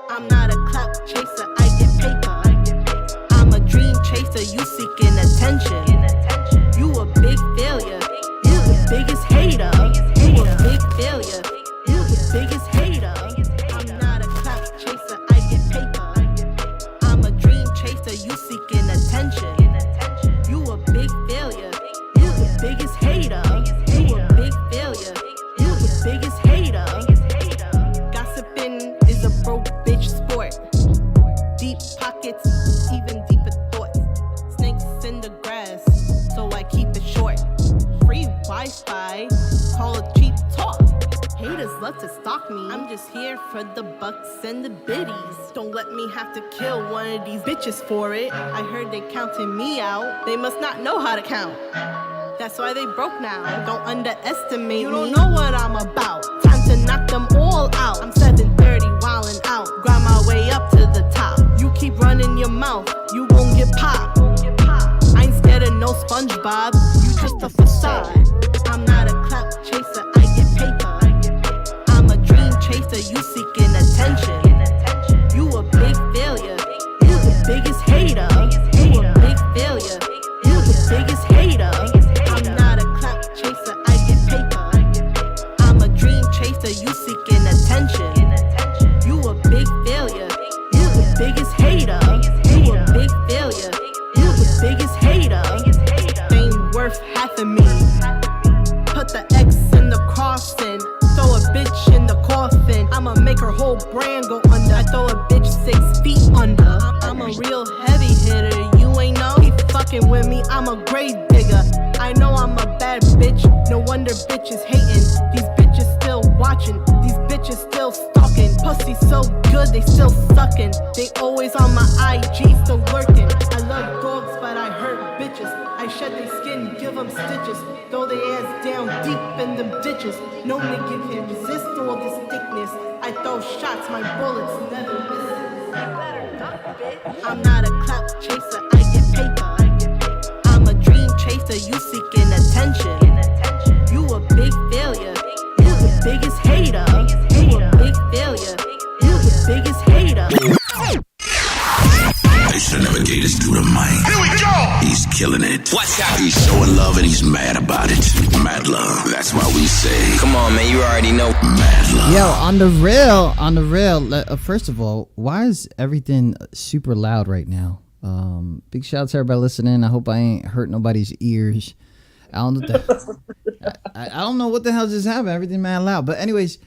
I'm not a clout chaser, I get paper. I'm a dream chaser, you seeking attention. You a big failure, you the biggest hater. You a big failure, you the biggest hater. I'm not a clout chaser, I get paper. I'm a dream chaser, you seeking attention. You a big failure, you the biggest hater. You a big failure, you the biggest hater. Gossiping is a broke bitch sport. Deep pockets, even deeper thoughts. Snakes in the grass, so I keep it short. Free Wi-Fi, call it cheap talk. Haters love to stalk me. I'm just here for the bucks and the biddies. Don't let me have to kill one of these bitches for it. I heard they counting me out. They must not know how to count. That's why they broke now. Don't underestimate me. You don't know what I'm about. Time to knock them all out. I'm 730 wildin' out. Grind my way up to the top. You keep running your mouth, you won't get popped. I ain't scared of no SpongeBob. You just a facade. I'm not a clout chaser, I get paper. I'm a dream chaser, you seeking attention. You a big failure, you the biggest hater. You a big failure, you the biggest hater. I'm not a clout chaser, I get paper. I'm a dream chaser, you seeking attention. You a big failure, you the biggest hater. You a big failure, you the biggest hater. They ain't worth half of me. Put the X in the crossing. Throw a bitch in the coffin. I'ma make her whole brand go under. I throw a bitch 6 feet under. I'm a real heavy hitter. You ain't know? He fucking with me. I'm a grave digger. I know I'm a bad bitch. No wonder bitches hating. These bitches still watching. These bitches still stalking. Pussy so good, they still sucking. They always on my IG, still lurking. I love dogs, but I hurt bitches. I shed their skin, give them stitches. Throw their ass down deep in them ditches. No nigga can resist all this thickness. I throw shots, my bullets never miss. I'm not a clout chaser, I get paper. I'm a dream chaser, you seeking attention. You a big failure, you the biggest hater. You a big failure, you the biggest hater. It's the navigators through the mic. Here we go! He's killing it. Watch out! He's showing love and he's mad about it. Madluh. That's why we say. Come on, man, you already know. Madluh. Yo, on the rail. First of all, why is everything super loud right now? Big shout out to everybody listening. I hope I ain't hurt nobody's ears. I don't know. I don't know what the hell just happened. Everything mad loud. But anyways,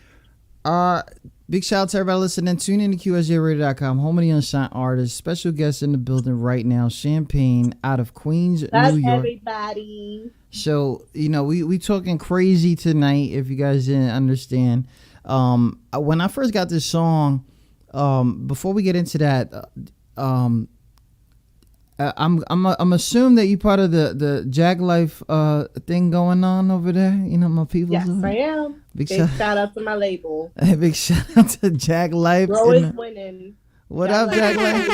big shout out to everybody listening. Tune in to QSJRadio.com. Home of the Unsigned Artists. Special guest in the building right now. Champagne out of Queens, That's New York. everybody. So, we talking crazy tonight, if you guys didn't understand. When I first got this song, before we get into that, I'm assuming that you part of the Jag Life thing going on over there. You know, my people. Yes, I am. Big shout out to my label. Hey, big shout out to Jag Life. Bro is winning. What up, Jag Life?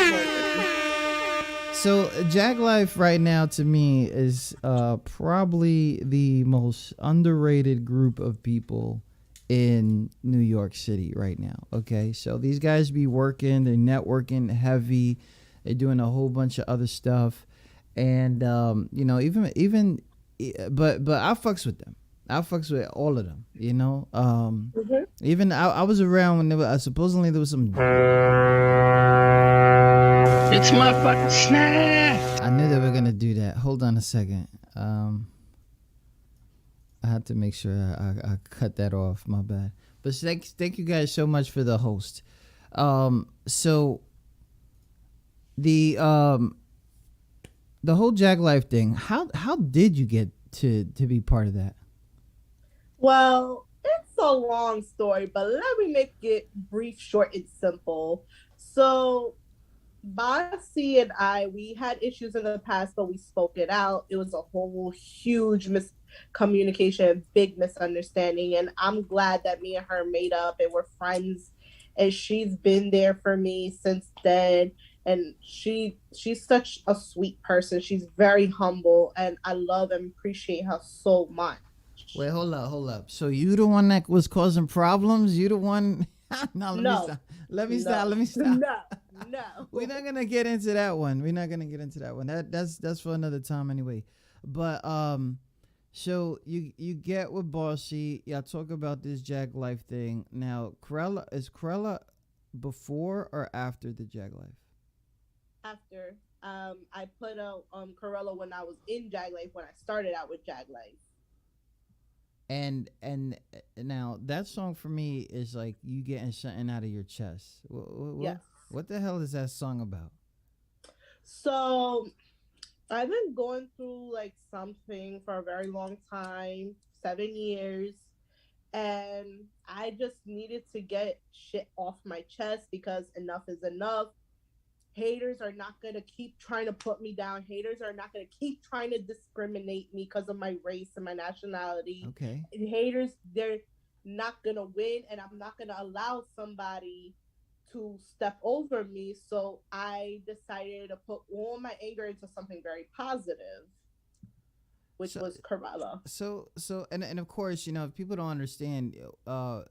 So Jag Life right now to me is probably the most underrated group of people in New York City right now. Okay, so these guys be working, they're networking heavy. They're doing a whole bunch of other stuff, and even, but I fucks with them. I fucks with all of them. Even I was around when there was supposedly there was some. It's my fucking snack. I knew they were gonna do that. Hold on a second. I had to make sure I cut that off. My bad. But thank you guys so much for the host. So. The whole Jag Life thing, how did you get to be part of that? Well, it's a long story, but let me make it brief, short, and simple. So Bossy and I, we had issues in the past, but we spoke it out. It was a whole huge miscommunication, big misunderstanding, and I'm glad that me and her made up and we're friends, and she's been there for me since then. And she's such a sweet person. She's very humble, and I love and appreciate her so much. Wait, hold up. So you the one that was causing problems? You the one? No, let me No, stop. Let me stop. no, Let me stop. no, no. We're not gonna get into that one. We're not gonna get into that one. That's for another time anyway. But so you get with Bossy. Y'all talk about this Jag Life thing. Now, Corella before or after the Jag Life? After I put out Corella when I was in Jag Life, when I started out with Jag Life. And now that song for me is like you getting something out of your chest. Yes. What the hell is that song about? So I've been going through like something for a very long time, 7 years, and I just needed to get shit off my chest because enough is enough. Haters are not going to keep trying to put me down. Haters are not going to keep trying to discriminate me because of my race and my nationality. Okay. And haters, they're not going to win, and I'm not going to allow somebody to step over me. So I decided to put all my anger into something very positive, which was Corella. So and of course, if people don't understand,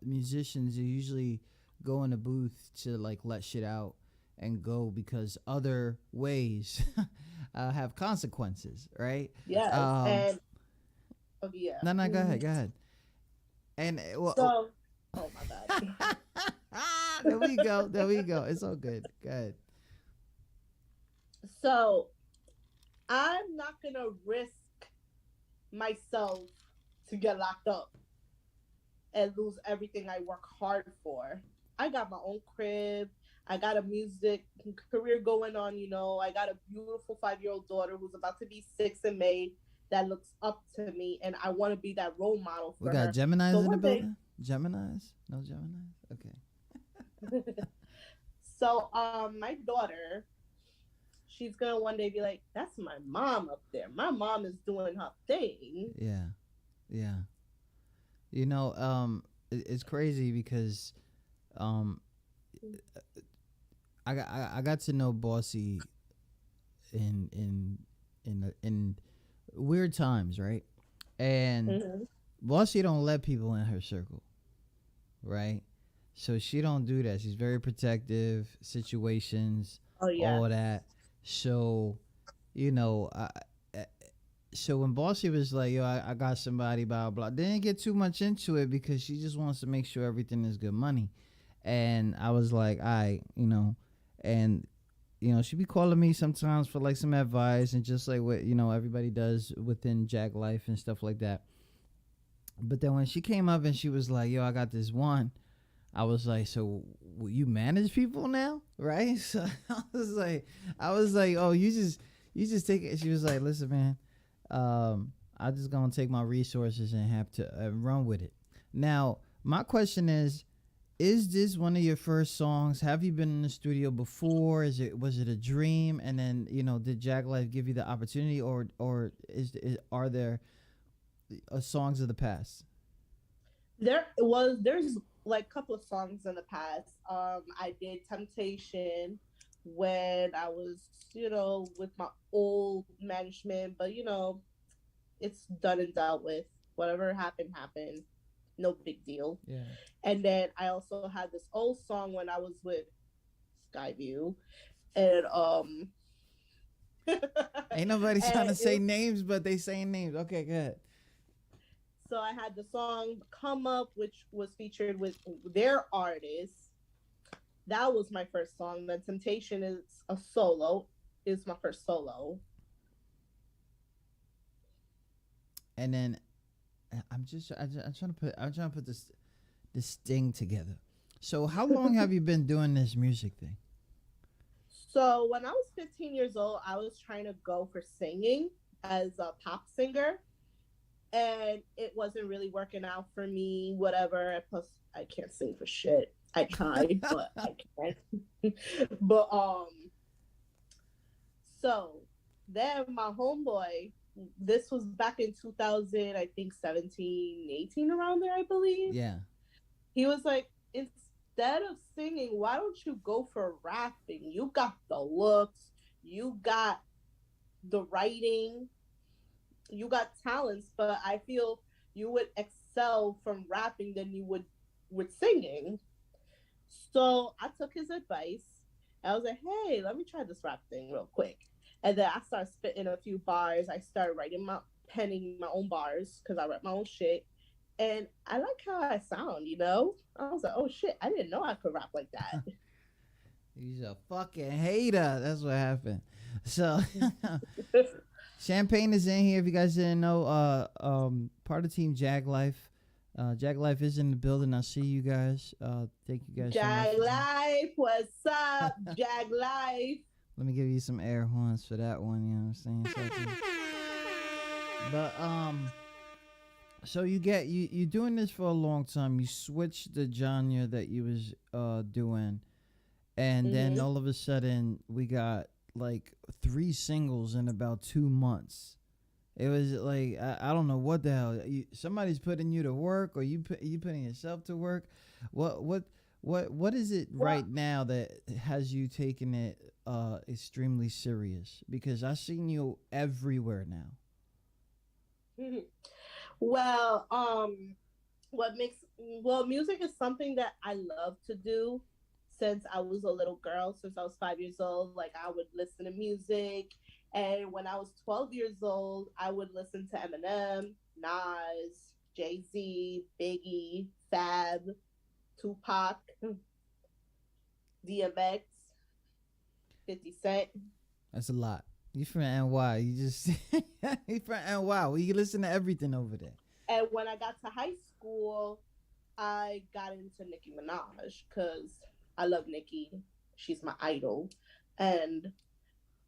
musicians usually go in a booth to like let shit out and go because other ways have consequences, right? Yes. And yeah. No, go ahead. And oh my God. there we go. It's all good. Go ahead. So I'm not gonna risk myself to get locked up and lose everything I work hard for. I got my own crib. I got a music career going on, I got a beautiful 5-year-old daughter who's about to be 6 in May that looks up to me, and I want to be that role model for her. We got Geminis in the building? Geminis? No Geminis? Okay. So, my daughter, she's going to one day be like, that's my mom up there. My mom is doing her thing. Yeah. It's crazy because I got to know Bossy in weird times, right? And Bossy don't let people in her circle, right? So she don't do that. She's very protective, situations, all that. So, so when Bossy was like, yo, I got somebody, blah, blah, they didn't get too much into it because she just wants to make sure everything is good money. And I was like, all right, and, she be calling me sometimes for like some advice and just like what, everybody does within Jag Life and stuff like that. But then when she came up and she was like, yo, I got this one, I was like, so will you manage people now? Right? So I was like, oh, you just take it. She was like, listen, man, I'm just going to take my resources and have to run with it. Now, my question is this one of your first songs? Have you been in the studio before? Was it a dream? And then, did Jag Life give you the opportunity or are there songs of the past? There's like a couple of songs in the past. I did Temptation when I was, with my old management, but it's done and dealt with. Whatever happened. No big deal. Yeah. And then I also had this old song when I was with Skyview, and ain't nobody trying to say names, but they saying names. Okay, good. So I had the song Come Up, which was featured with their artists. That was my first song. Then Temptation is my first solo. And then I'm trying to put this thing together. So how long have you been doing this music thing? So when I was 15 years old, I was trying to go for singing as a pop singer, and it wasn't really working out for me, whatever. Plus, I can't sing for shit. I tried, but I can't. But so then my homeboy, this was back in 2000, I think 17, 18, around there, I believe. Yeah. He was like, instead of singing, why don't you go for rapping? You got the looks, you got the writing, you got talents, but I feel you would excel from rapping than you would with singing. So I took his advice. I was like, hey, let me try this rap thing real quick. And then I started spitting a few bars. I started penning my own bars because I write my own shit. And I like how I sound, you know? I was like, oh shit, I didn't know I could rap like that. He's a fucking hater. That's what happened. So Champagne is in here. If you guys didn't know, part of Team Jag Life. Jag Life is in the building. I see you guys. Thank you guys Jag so much. Life, what's up? Jag Life. Let me give you some air horns for that one. You know what I'm saying? But so you doing this for a long time. You switched the genre that you was doing, and then all of a sudden we got like 3 singles in about 2 months. It was like I don't know what the hell. Somebody's putting you to work, or you putting yourself to work. What is it right now that has you taking it extremely serious? Because I've seen you everywhere now. Well, music is something that I love to do since I was a little girl, since I was 5 years old. Like, I would listen to music. And when I was 12 years old, I would listen to Eminem, Nas, Jay-Z, Biggie, Fab, Tupac, DMX, 50 Cent. That's a lot. You from NY. You just you from NY. Well, you listen to everything over there. And when I got to high school, I got into Nicki Minaj because I love Nicki. She's my idol. And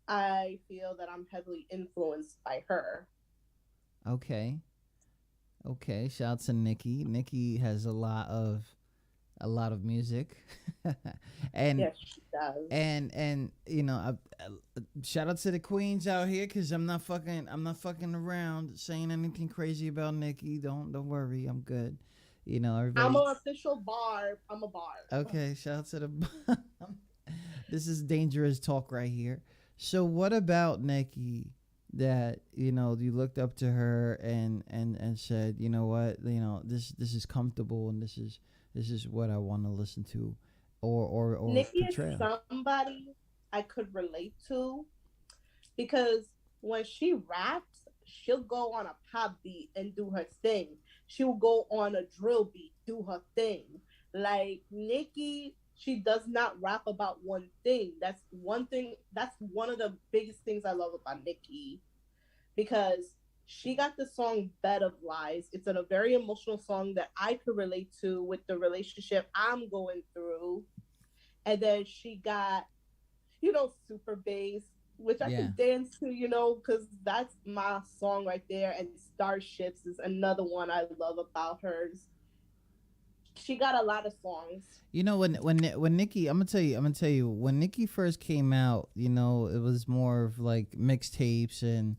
I feel that I'm heavily influenced by her. Okay. Shout out to Nicki. Nicki has a lot of music. And yes, she does. And you know, shout out to the queens out here, because I'm not fucking around saying anything crazy about Nicki. Don't worry, I'm good. You know, everybody. I'm an official barb. I'm a barb. Okay, shout out to the. This is dangerous talk right here. So what about Nicki that, you know, you looked up to her and said, you know what, you know, this is comfortable, and this is what I want to listen to, or Nicki portray. is somebody I could relate to, because when she raps, she'll go on a pop beat and do her thing. She'll go on a drill beat, do her thing. Like, Nicki, she does not rap about one thing. That's one thing. That's one of the biggest things I love about Nicki, because she got the song Bed of Lies. It's a very emotional song that I could relate to with the relationship I'm going through. And then she got, you know, Super Bass, which I can dance to, you know, because that's my song right there. And Starships is another one I love about hers. She got a lot of songs. You know, when Nicki, I'm gonna tell you, when Nicki first came out, you know, it was more of like mixtapes and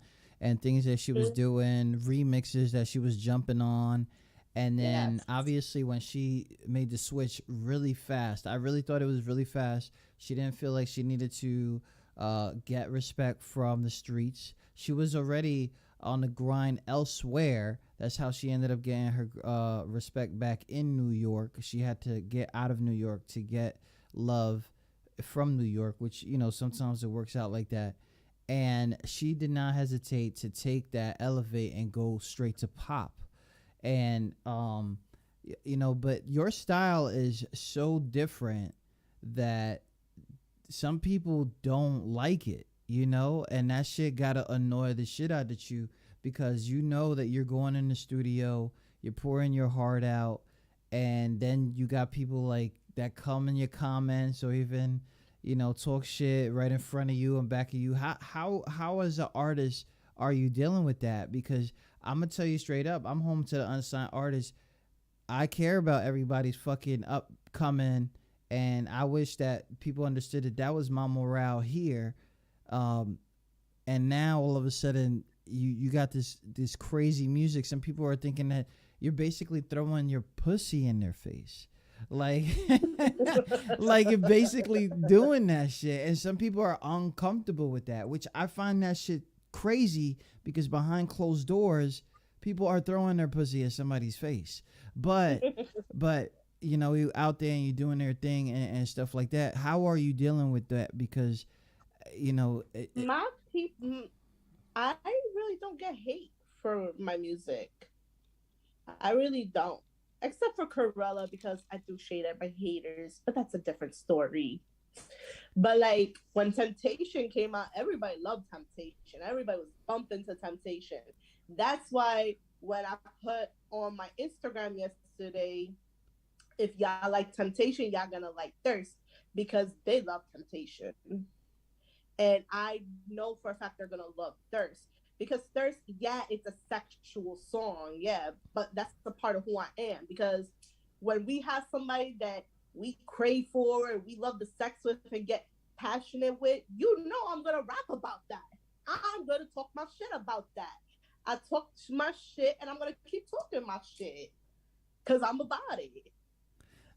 things that she was doing, remixes that she was jumping on. And then obviously when she made the switch really fast, I really thought it was really fast. She didn't feel like she needed to get respect from the streets. She was already on the grind elsewhere. That's how she ended up getting her respect back in New York. She had to get out of New York to get love from New York, which, you know, sometimes it works out like that. And she did not hesitate to take that elevate and go straight to pop. And you know, but your style is so different that some people don't like it, you know, and that shit gotta annoy the shit out of you, because you know that you're going in the studio, you're pouring your heart out, and then you got people like that come in your comments, or even, you know, talk shit right in front of you and back of you. How as an artist are you dealing with that? Because I'm gonna tell you straight up, I'm home to the unsigned artists. I care about everybody's fucking upcoming, and I wish that people understood that was my morale here. And now all of a sudden you got this crazy music. Some people are thinking that you're basically throwing your pussy in their face. Like like you're basically doing that shit, and some people are uncomfortable with that, which I find that shit crazy, because behind closed doors people are throwing their pussy at somebody's face. But you know, you out there and you're doing their thing and stuff like that. How are you dealing with that? Because you know, My people, I really don't get hate for my music. I really don't. Except for Corella because I do shade at my haters, but that's a different story. But like when Temptation came out, everybody loved Temptation. Everybody was bumping to Temptation. That's why when I put on my Instagram yesterday, if y'all like Temptation, y'all gonna like Thirst because they love Temptation. And I know for a fact they're gonna love Thirst because Thirst, yeah, it's a sexual song, yeah, but that's a part of who I am because when we have somebody that we crave for and we love the sex with and get passionate with, you know I'm gonna rap about that. I'm gonna talk my shit about that. I talk my shit and I'm gonna keep talking my shit because I'm about it.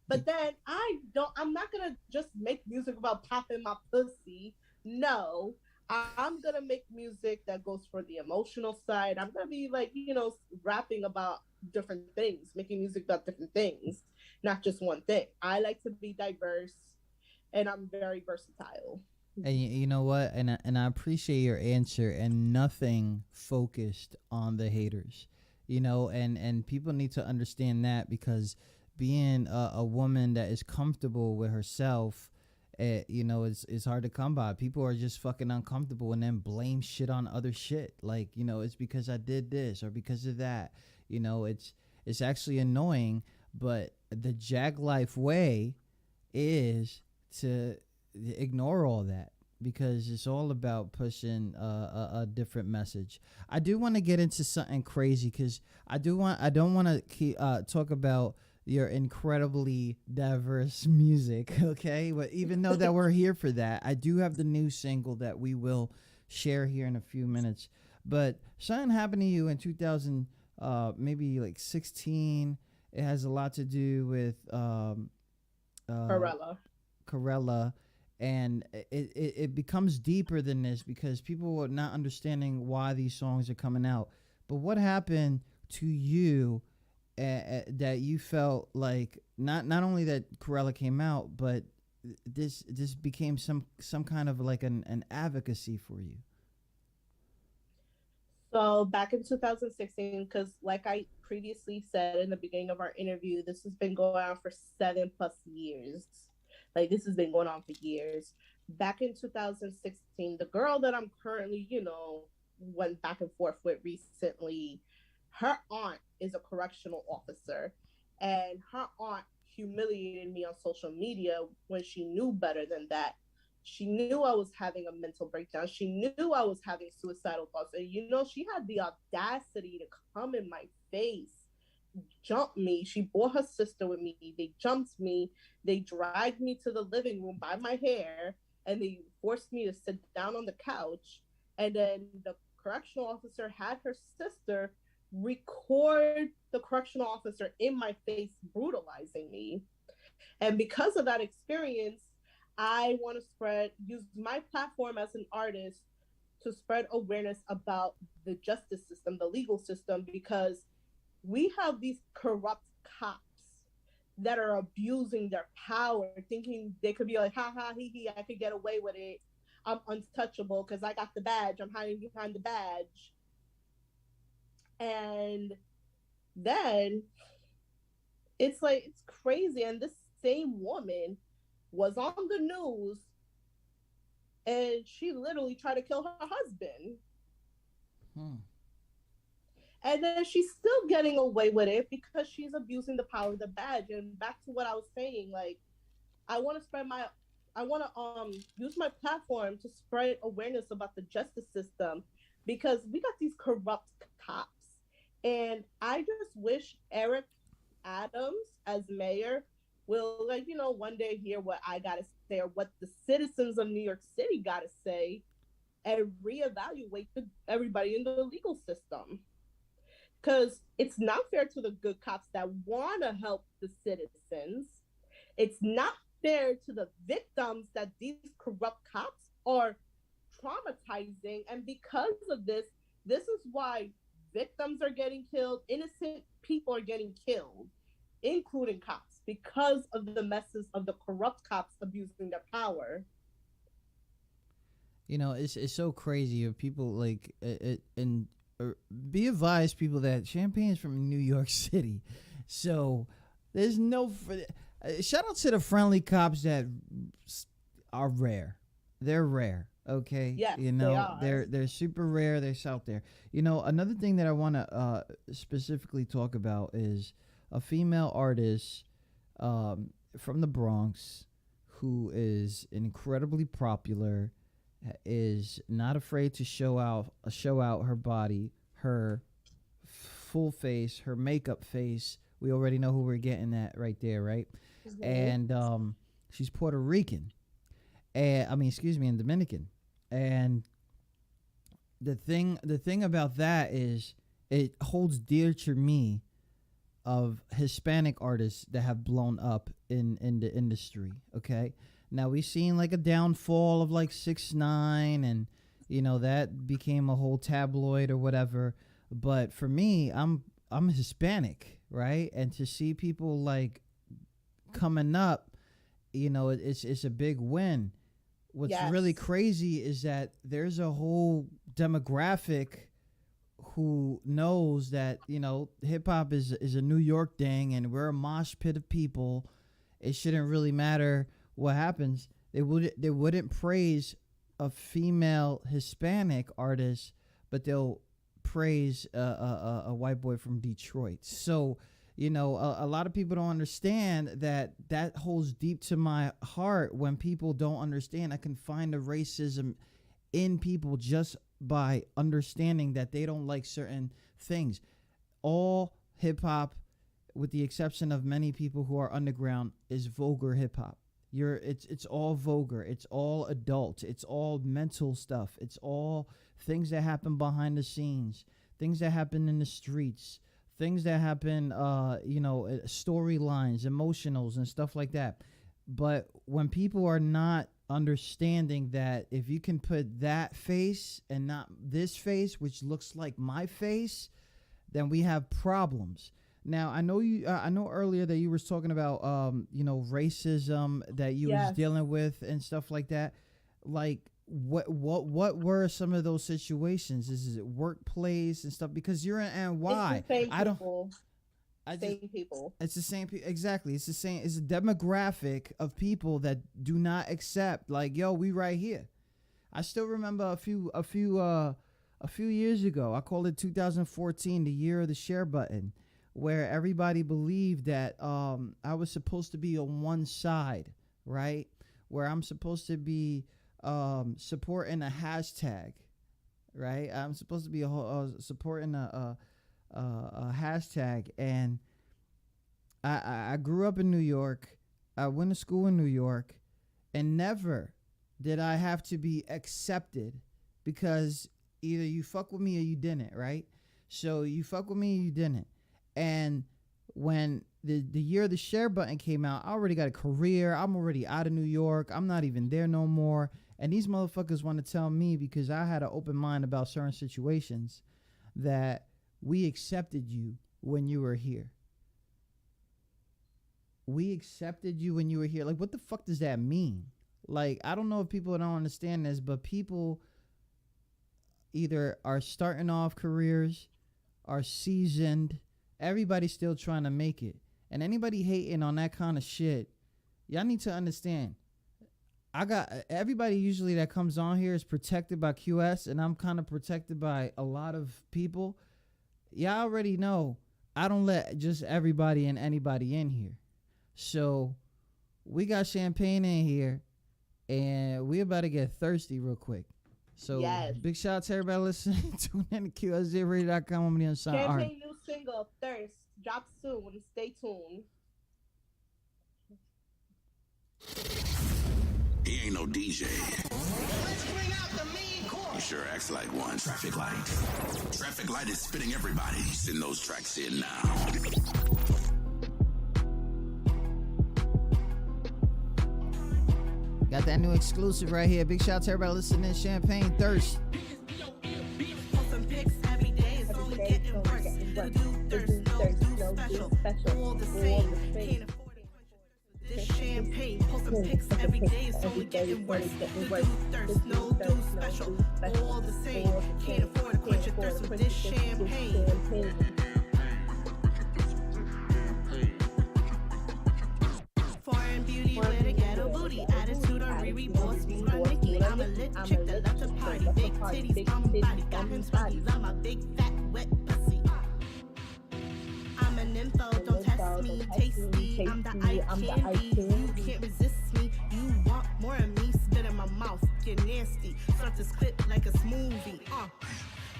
But then I'm not gonna just make music about popping my pussy. No, I'm gonna make music that goes for the emotional side. I'm gonna be like, rapping about different things, making music about different things, not just one thing. I like to be diverse and I'm very versatile. and you know what? And I appreciate your answer and nothing focused on the haters. You know, and people need to understand that because being a woman that is comfortable with herself, you know, it's hard to come by. People are just fucking uncomfortable and then blame shit on other shit. Like, you know, it's because I did this or because of that. You know, it's actually annoying, but the Jag Life way is to ignore all that because it's all about pushing a different message. I do want to get into something crazy because I don't want to talk about your incredibly diverse music, okay? But even though that we're here for that, I do have the new single that we will share here in a few minutes. But something happened to you in 2000, maybe like 16. It has a lot to do with Corella, and it becomes deeper than this because people are not understanding why these songs are coming out. But what happened to you that you felt like not only that Corella came out, but this became some kind of like an advocacy for you? So back in 2016, because like I previously said in the beginning of our interview, this has been going on for 7+ years. Like this has been going on for years. Back in 2016, the girl that I'm currently, went back and forth with recently, her aunt is a correctional officer, and her aunt humiliated me on social media when she knew better than that. She knew I was having a mental breakdown. She knew I was having suicidal thoughts. And, she had the audacity to come in my face, jump me. She brought her sister with me. They jumped me. They dragged me to the living room by my hair, and they forced me to sit down on the couch. And then the correctional officer had her sister record the correctional officer in my face, brutalizing me. And because of that experience, I want to use my platform as an artist to spread awareness about the justice system, the legal system, because we have these corrupt cops that are abusing their power, thinking they could be like, ha ha, hee hee, I could get away with it. I'm untouchable because I got the badge. I'm hiding behind the badge. And then it's like, it's crazy. And this same woman was on the news and she literally tried to kill her husband. And then she's still getting away with it because she's abusing the power of the badge. And back to what I was saying, like, I want to use my platform to spread awareness about the justice system because we got these corrupt cops. And I just wish Eric Adams as mayor will, one day hear what I got to say or what the citizens of New York City got to say and reevaluate everybody in the legal system. Because it's not fair to the good cops that want to help the citizens. It's not fair to the victims that these corrupt cops are traumatizing. And because of this is why victims are getting killed, innocent people are getting killed, including cops. cops because of the messes of the corrupt cops abusing their power. You know, it's so crazy of people like and be advised, people, that Champagne is from New York City, so there's no shout out to the friendly cops that are rare. They're rare. Okay. Yes, you know, they are. they're super rare. They're out there. You know, another thing that I want to specifically talk about is a female artist from the Bronx who is incredibly popular, is not afraid to show out her body, her full face, her makeup face. We already know who we're getting at right there, right? Mm-hmm. And she's Puerto Rican. And and Dominican. And the thing about that is it holds dear to me of Hispanic artists that have blown up in the industry. Okay. Now we've seen like a downfall of like 6ix9ine, and you know that became a whole tabloid or whatever. But for me, I'm Hispanic, right? And to see people like coming up, you know, it's a big win. What's really crazy is that there's a whole demographic who knows that, you know, hip hop is a New York thing, and we're a mosh pit of people. It shouldn't really matter what happens. They wouldn't praise a female Hispanic artist, but they'll praise a white boy from Detroit. So, you know, a lot of people don't understand that holds deep to my heart. When people don't understand, I can find the racism in people just by understanding that they don't like certain things. All hip hop, with the exception of many people who are underground, is vulgar hip hop. It's all vulgar. It's all adult. It's all mental stuff. It's all things that happen behind the scenes, things that happen in the streets, things that happen, you know, storylines, emotionals, and stuff like that. But when people are not understanding that if you can put that face and not this face, which looks like my face, then we have problems. Now, I know earlier that you were talking about, you know, racism that you was dealing with and stuff like that. Like, what were some of those situations? Is it workplace and stuff? Because you're in NY. It's the same people. Same people. It's the same people. Exactly. It's the same. It's a demographic of people that do not accept, like, yo, we right here. I still remember a few years ago, I called it 2014, the year of the share button, where everybody believed that I was supposed to be on one side, right? Where I'm supposed to be supporting a hashtag, right? I'm supposed to be supporting a hashtag. And I grew up in New York. I went to school in New York, and never did I have to be accepted, because either you fuck with me or you didn't, right? So you fuck with me or you didn't. And when the year the share button came out, I already got a career. I'm already out of New York. I'm not even there no more. And these motherfuckers want to tell me, because I had an open mind about certain situations, that we accepted you when you were here. We accepted you when you were here. Like, what the fuck does that mean? Like, I don't know if people don't understand this, but people either are starting off careers, are seasoned. Everybody's still trying to make it. And anybody hating on that kind of shit, y'all need to understand. I got everybody usually that comes on here is protected by QS, and I'm kind of protected by a lot of people. Y'all already know I don't let just everybody and anybody in here. So we got Champagne in here, and we about to get thirsty real quick. So big shout out to everybody listening. Tune in to QSZRadio.com. I'm on Champagne new single, Thirst, drops soon. Stay tuned. He ain't no DJ. Let's bring out the main course. He sure acts like one. Traffic light. Traffic light is spitting everybody. Send those tracks in now. Got that new exclusive right here. Big shout out to everybody listening to Champagne Thirst. Posting pics every day is only getting worse. Little dude thirst, no dude special. All the same. Can't afford it. champagne, posting pics every day, it's only getting worse. The dude thirst, no dude special, all the same. Can't afford to quench your thirst with this champagne. Foreign beauty with a ghetto booty, attitude on Riri, boss mood on Nikki. I'm a lit chick that left the party, big titties, bomb body, got him spotty, love my big fat wet pussy. I'm an info, don't test me, tasty. I'm the eye candy, you can't resist me. You want more of me, spit in my mouth, get nasty. Start this clip like a smoothie.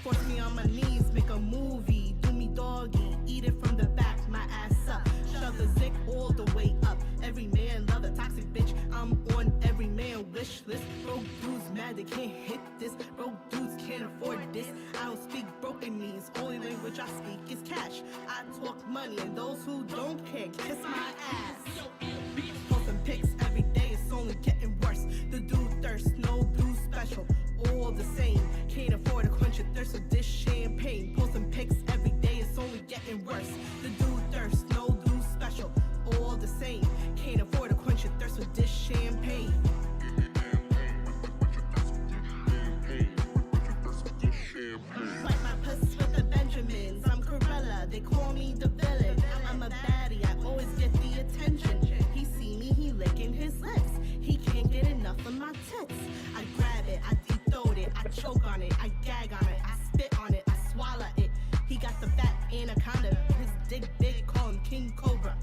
Force me on my knees, make a movie. Do me doggy, eat it from the back, my ass up. Shove the zick all the way up. Every man love a toxic bitch. I'm on every man wish list. Broke dudes mad they can't hit this. Broke dudes can't afford this. I don't speak broken means. Only language I speak is cash. I talk money and those who don't care kiss my ass. Posting pics every day, it's only getting worse. The dude thirst, no dude special, all the same. Can't afford to quench your thirst with this champagne. Posting pics every day, it's only getting worse. The dude thirst, no dude special, all the same. Can't afford to quench your thirst with this champagne. Wipe my puss with the Benjamins. I'm Corella, they call me the villain. I'm a baddie, I always get the attention. He see me, he licking his lips. He can't get enough of my tits. I grab it, I deep throat it, I choke on it, I gag on it, I spit on it, I swallow it. He got the fat anaconda, his dick big, call him King Cobra.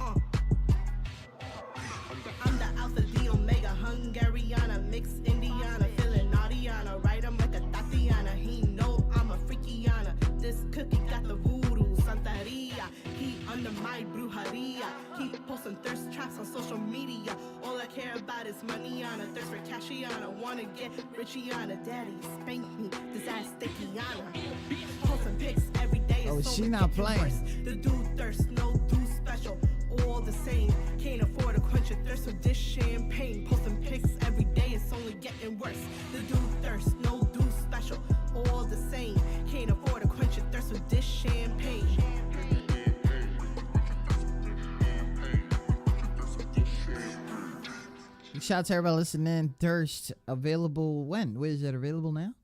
I'm the alpha, the omega, Hungariana, mixed Indiana, feeling naughtyana, right? I'm like a Tatiana. He know I'm a freakiana. This cookie got the voodoo, Santeria. He under my brujeria. He posting thirst traps on social media. All I care about is money on a thirst for cashiana. Wanna get richiana, daddy spank me, this ass stickyana. Posting pics every day. Oh, it's she only not getting playing. worse. The dude thirst, no dude special, all the same. Can't afford to quench your thirst with this champagne. Posting pics every day, it's only getting worse. The dude thirst, no dude special, all the same. Can't afford to quench your thirst with this champagne. Shout out to everybody listening. Thirst available when? Where is it available now?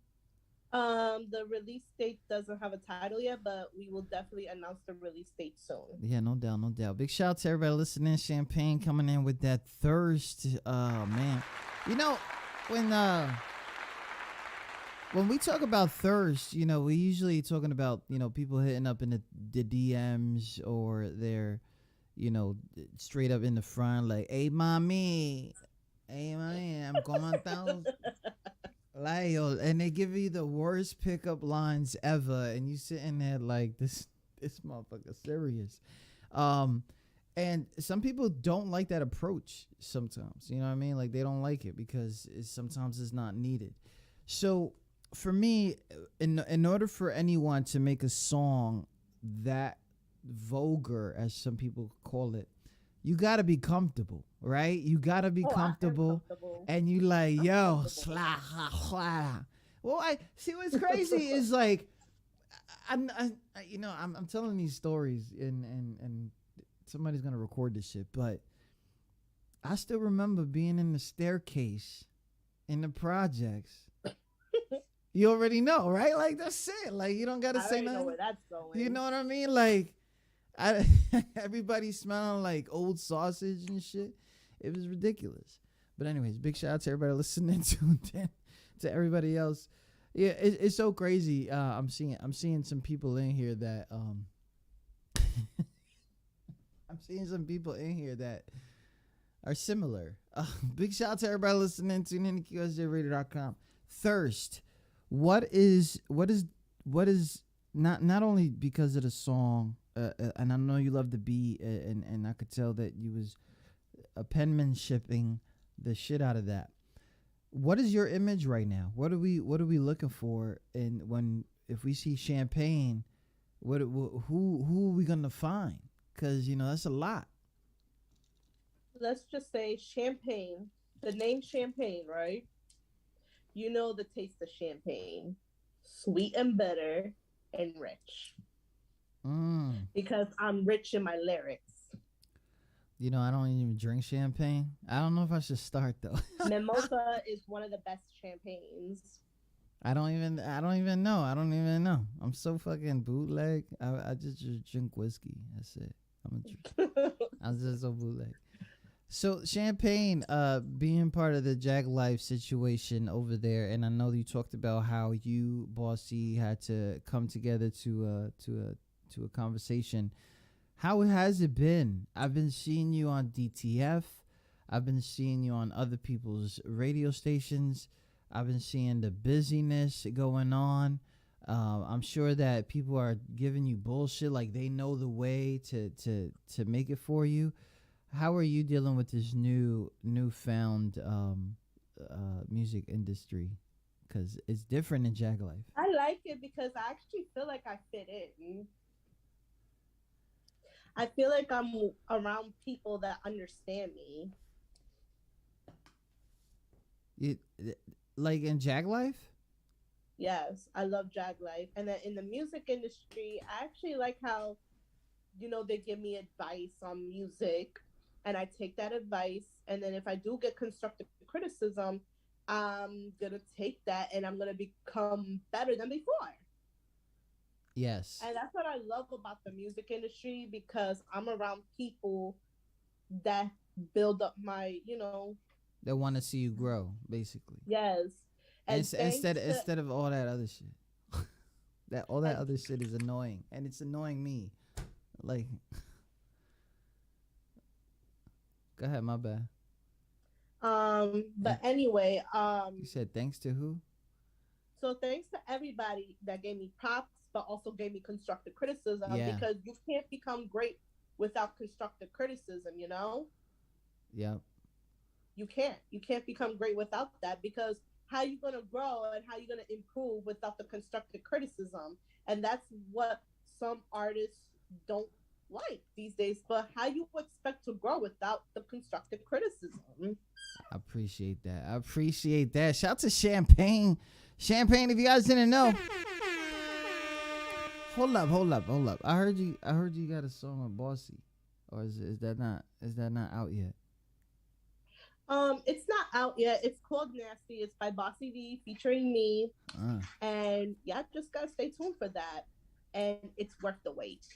The release date doesn't have a title yet, but we will definitely announce the release date soon. Yeah, no doubt, no doubt. Big shout out to everybody listening. Champagne coming in with that thirst. Man, you know when we talk about thirst, you know, we usually talking about, you know, people hitting up in the DMs or they're, you know, straight up in the front like, "Hey, mommy, I'm going down." Like, yo, and they give you the worst pickup lines ever, and you sitting there like this motherfucker serious. And some people don't like that approach sometimes, you know what I mean? Like, they don't like it because sometimes it's not needed. So for me, in order for anyone to make a song that vulgar, as some people call it, you got to be comfortable, right? You got to be comfortable. And you like, yo, well, I see what's crazy is like, I'm telling these stories and somebody's going to record this shit, but I still remember being in the staircase in the projects. You already know, right? Like, that's it. Like, you don't got to say nothing. I know where that's going. You know what I mean? Like, everybody smelling like old sausage and shit. It was ridiculous. But anyways, big shout out to everybody listening to everybody else. Yeah, it's so crazy. I'm seeing some people in here that I'm seeing some people in here that are similar. Big shout out to everybody listening. Tune in to QSJRadio.com. Thirst. What is not only because of the song, and I know you love the beat, and I could tell that you was penmanshipping the shit out of that. What is your image right now? What are we looking for? And if we see Champagne, who are we gonna find? Because you know that's a lot. Let's just say Champagne. The name Champagne, right? You know the taste of champagne, sweet and bitter, and rich. Because I'm rich in my lyrics. You know, I don't even drink champagne. I don't know if I should start though. Mimosa is one of the best champagnes. I don't even know. I'm so fucking bootleg. I just drink whiskey. That's it. I'm just so bootleg. So Champagne, being part of the Jag Life situation over there, and I know you talked about how you, Bossy, had to come together to a conversation. How has it been? I've been seeing you on DTF. I've been seeing you on other people's radio stations. I've been seeing the busyness going on. I'm sure that people are giving you bullshit, like they know the way to make it for you. How are you dealing with this newfound music industry? Because it's different in Jag Life. I like it because I actually feel like I fit in. I feel like I'm around people that understand me. Like in Jag Life? Yes, I love Jag Life. And then in the music industry, I actually like how, they give me advice on music. And I take that advice, and then if I do get constructive criticism, I'm gonna take that and I'm gonna become better than before. Yes. And that's what I love about the music industry, because I'm around people that build up my, They want to see you grow, basically. Yes. And instead of all that other shit. That other shit is annoying, and it's annoying me. Like, go ahead, my bad. But anyway, you said thanks to who? So thanks to everybody that gave me props, but also gave me constructive criticism, because you can't become great without constructive criticism, Yep. You can't become great without that, because how you going to grow and how you going to improve without the constructive criticism? And that's what some artists don't like these days. But how you expect to grow without the constructive criticism? I appreciate that. Shout out to Champagne. Champagne, if you guys didn't know. Hold up. I heard you got a song with Bossy. Or is that not out yet? It's not out yet. It's called Nasty. It's by Bossy V featuring me. And just gotta stay tuned for that. And it's worth the wait.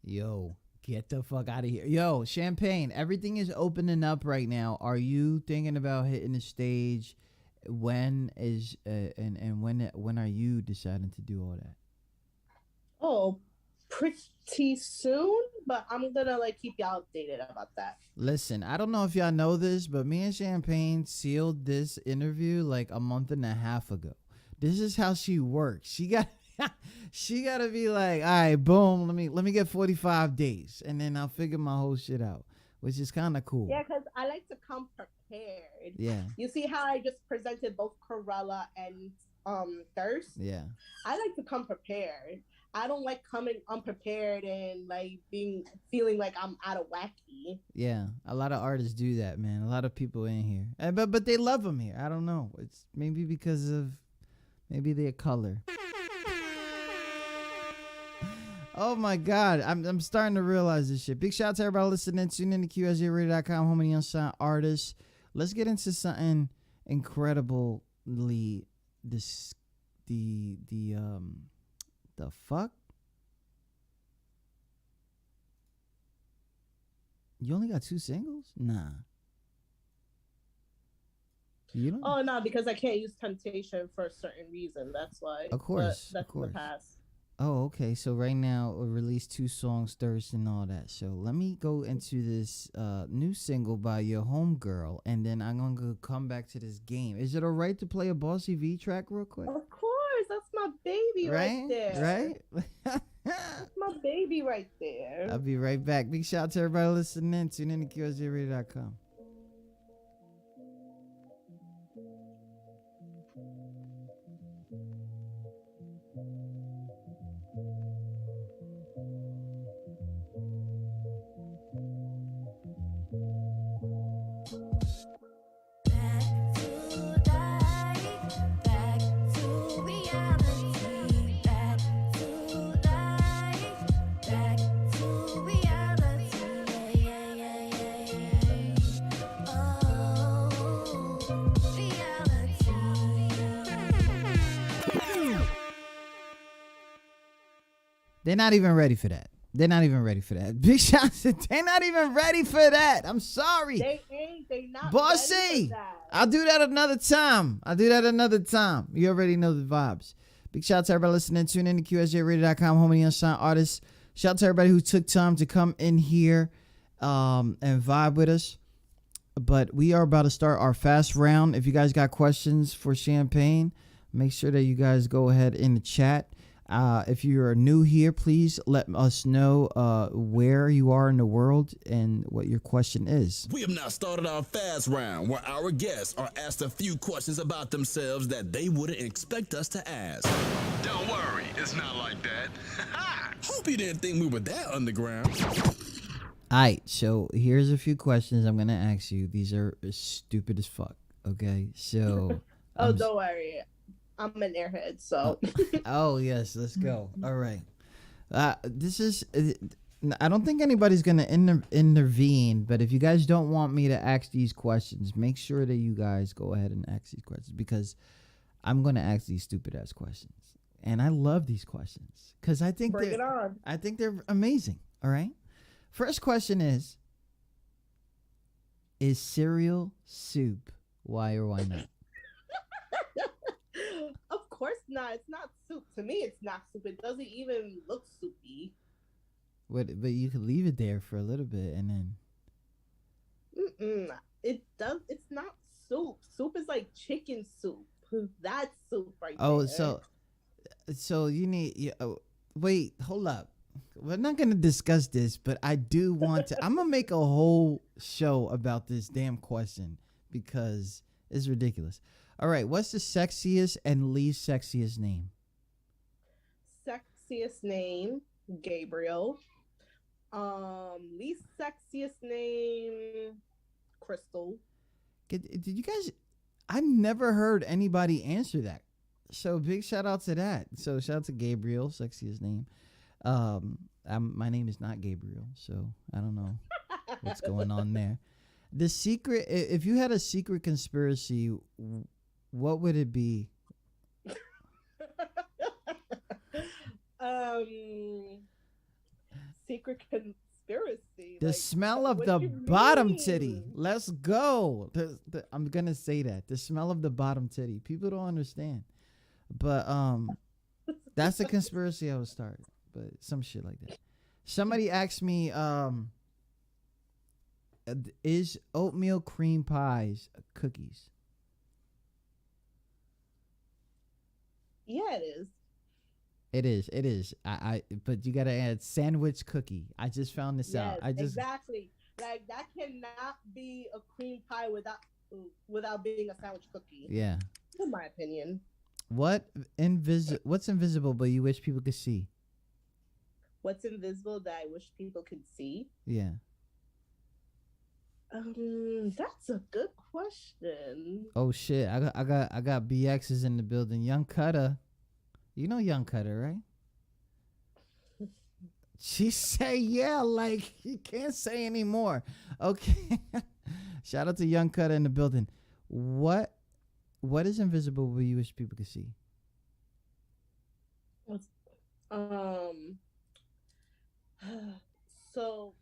Yo, get the fuck out of here. Yo, Champagne, everything is opening up right now. Are you thinking about hitting the stage? When is and when are you deciding to do all that? Oh, pretty soon, but I'm gonna keep y'all updated about that. Listen, I don't know if y'all know this, but me and Champagne sealed this interview like a month and a half ago. This is how she works. She got to be like, all right, boom, let me get 45 days, and then I'll figure my whole shit out, which is kind of cool. Yeah, because I like to come prepared. Yeah. You see how I just presented both Corella and Thirst? Yeah. I like to come prepared. I don't like coming unprepared and feeling like I'm out of wacky. Yeah, a lot of artists do that, man. A lot of people in here, but they love them here. I don't know. It's maybe because of their color. Oh my God, I'm starting to realize this shit. Big shout out to everybody listening. Tune in to QSJRadio.com, home of the unsigned artists. Let's get into something incredibly the fuck? You only got 2 singles? Nah. You don't? Oh no, because I can't use Temptation for a certain reason. That's why. Of course. But that's in the past. Oh, okay. So right now we released 2 songs, Thirst and all that. So let me go into this new single by your homegirl, and then I'm gonna come back to this game. Is it alright to play a Bossy V track real quick? Of course, that's my baby right there. Right? That's my baby right there. I'll be right back. Big shout out to everybody listening. Tune in to QSJRadio.com. Back to reality, yeah, yeah, They're not even ready for that. They're not even ready for that. Big shots. They're not even ready for that. I'm sorry. They ain't. They not Bossy. ready for that. I'll do that another time. You already know the vibes. Big shout out to everybody listening. Tune in to QSJRadio.com, home of the unsigned artists. Shout out to everybody who took time to come in here and vibe with us. But we are about to start our fast round. If you guys got questions for Champagne, make sure that you guys go ahead in the chat. If you are new here, please let us know where you are in the world and what your question is. We have now started our fast round where our guests are asked a few questions about themselves that they wouldn't expect us to ask. Don't worry, it's not like that. Hope you didn't think we were that underground. Alright, so here's a few questions I'm gonna ask you. These are stupid as fuck. Okay, so Don't worry. I'm an airhead, so. oh yes, let's go. All right. This is. I don't think anybody's gonna intervene, but if you guys don't want me to ask these questions, make sure that you guys go ahead and ask these questions because I'm gonna ask these stupid ass questions, and I love these questions because I think Bring it on. I think they're amazing. All right. First question is cereal soup? Why or why not? Of course not. It's not soup. To me, it's not soup. It doesn't even look soupy. But you could leave it there for a little bit and then. It does. It's not soup. Soup is like chicken soup. That's soup right Oh, there. so you need. Wait, hold up. We're not gonna discuss this, but I do want to. I'm gonna make a whole show about this damn question because it's ridiculous. All right, what's the sexiest and least sexiest name? Sexiest name, Gabriel. Least sexiest name, Crystal. Did you guys? I never heard anybody answer that. So big shout out to that. So shout out to Gabriel, sexiest name. My name is not Gabriel, so I don't know what's going on there. The secret, if you had a secret conspiracy, what would it be? Secret conspiracy. The like, smell of what the you bottom mean? titty. Let's go. I'm gonna say that. The smell of the bottom titty. People don't understand. But that's a conspiracy I would start. But some shit like that. Somebody asked me, is oatmeal cream pies cookies? Yeah, it is. It is. But you gotta add sandwich cookie. I just found this out. Exactly. Like that cannot be a cream pie without being a sandwich cookie. Yeah. In my opinion. What's invisible but you wish people could see? What's invisible that I wish people could see? Yeah. That's a good question. Oh shit! I got BXs in the building. Young Cutter, you know Young Cutter, right? She say yeah, like you can't say anymore. Okay. Shout out to Young Cutter in the building. What is invisible but you wish people could see? So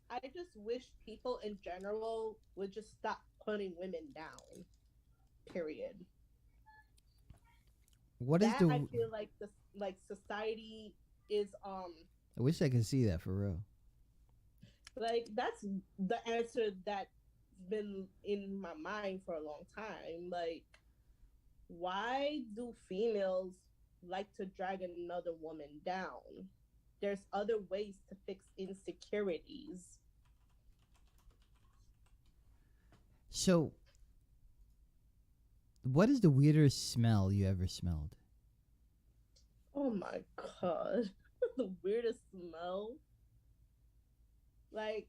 I just wish people in general would just stop putting women down. Period. What is that the? I feel like society is I wish I could see that for real. like that's the answer that's been in my mind for a long time. Like, why do females like to drag another woman down? There's other ways to fix insecurities. So, what is the weirdest smell you ever smelled? Oh my god. The weirdest smell. Like,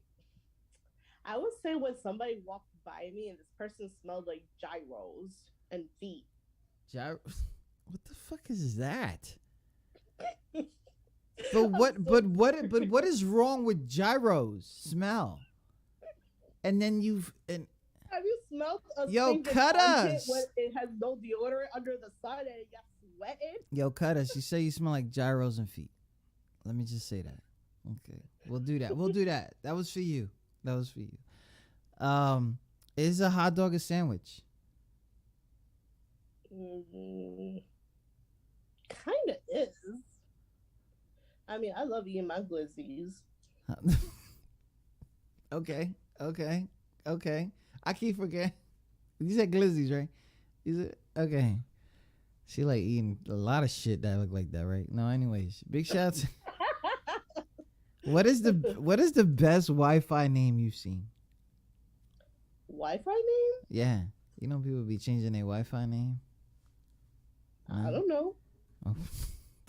I would say when somebody walked by me and this person smelled like gyros and feet. What the fuck is that? But what is wrong with gyros smell? And then have you smelled a Yo, single cut armpit us. when it has no deodorant under the sun and it gets sweating? Yo, Cutter, she say you smell like gyros and feet. Let me just say that. Okay, we'll do that. We'll do that. That was for you. That was for you. Is a hot dog a sandwich? Kind of is. I mean, I love eating my glizzies. Okay. I keep forgetting. You said glizzies, right? You said okay. She like eating a lot of shit that look like that, right? No, anyways, big shout out. What is the best Wi-Fi name you've seen? Wi-Fi name? Yeah, you know people be changing their Wi-Fi name. I don't know. Oh,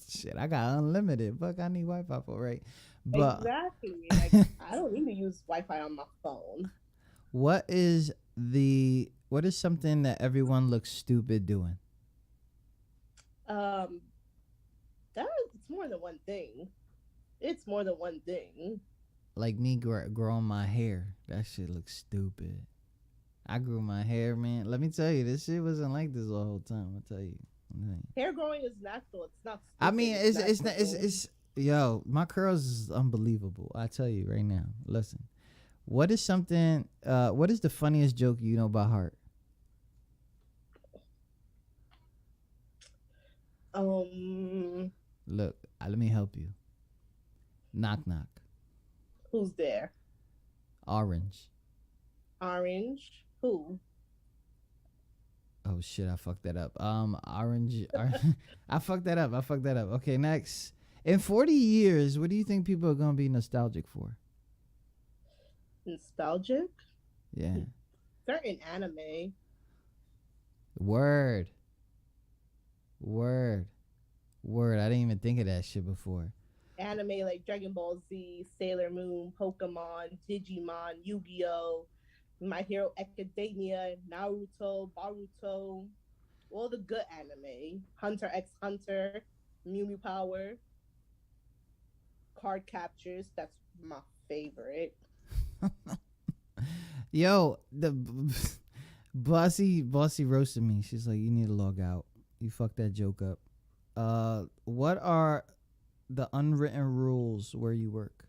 shit, I got unlimited. Fuck, I need Wi-Fi for right. But Exactly. Like, I don't need to use Wi-Fi on my phone. what is something that everyone looks stupid doing? It's more than one thing. It's more than one thing. Like me growing my hair. That shit looks stupid. I grew my hair, man. Let me tell you, this shit wasn't like this the whole time. I'll tell you. Hair growing is natural. It's not stupid. I mean, it's natural. yo, my curls is unbelievable. I tell you right now. Listen, what is the funniest joke you know by heart? Look, let me help you. Knock knock. Who's there? Orange. Orange. Who? Oh shit, I fucked that up. Orange. I fucked that up. Okay, next. In 40 years, what do you think people are gonna be nostalgic for? Nostalgic? Yeah. Certain anime. Word. I didn't even think of that shit before. Anime like Dragon Ball Z, Sailor Moon, Pokemon, Digimon, Yu-Gi-Oh!, My Hero Academia, Naruto, Boruto, all the good anime. Hunter x Hunter, Mew Mew Power, Card Captures. That's my favorite. Yo, the bossy roasted me. She's like, you need to log out. You fucked that joke up. What are the unwritten rules where you work?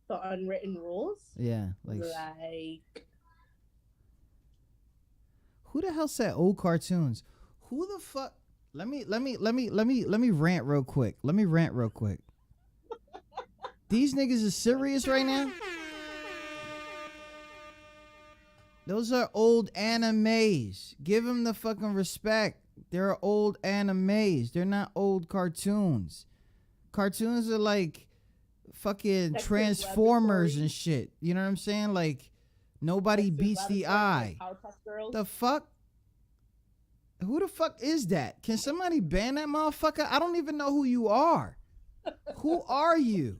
The unwritten rules? Yeah, Like who the hell said old cartoons? Who the fuck? Let me rant real quick. These niggas are serious right now. Those are old animes. Give them the fucking respect. They're old animes. They're not old cartoons. Cartoons are like fucking Transformers and shit. You know what I'm saying? Like nobody beats the eye. The fuck? Who the fuck is that? Can somebody ban that motherfucker? I don't even know who you are. Who are you?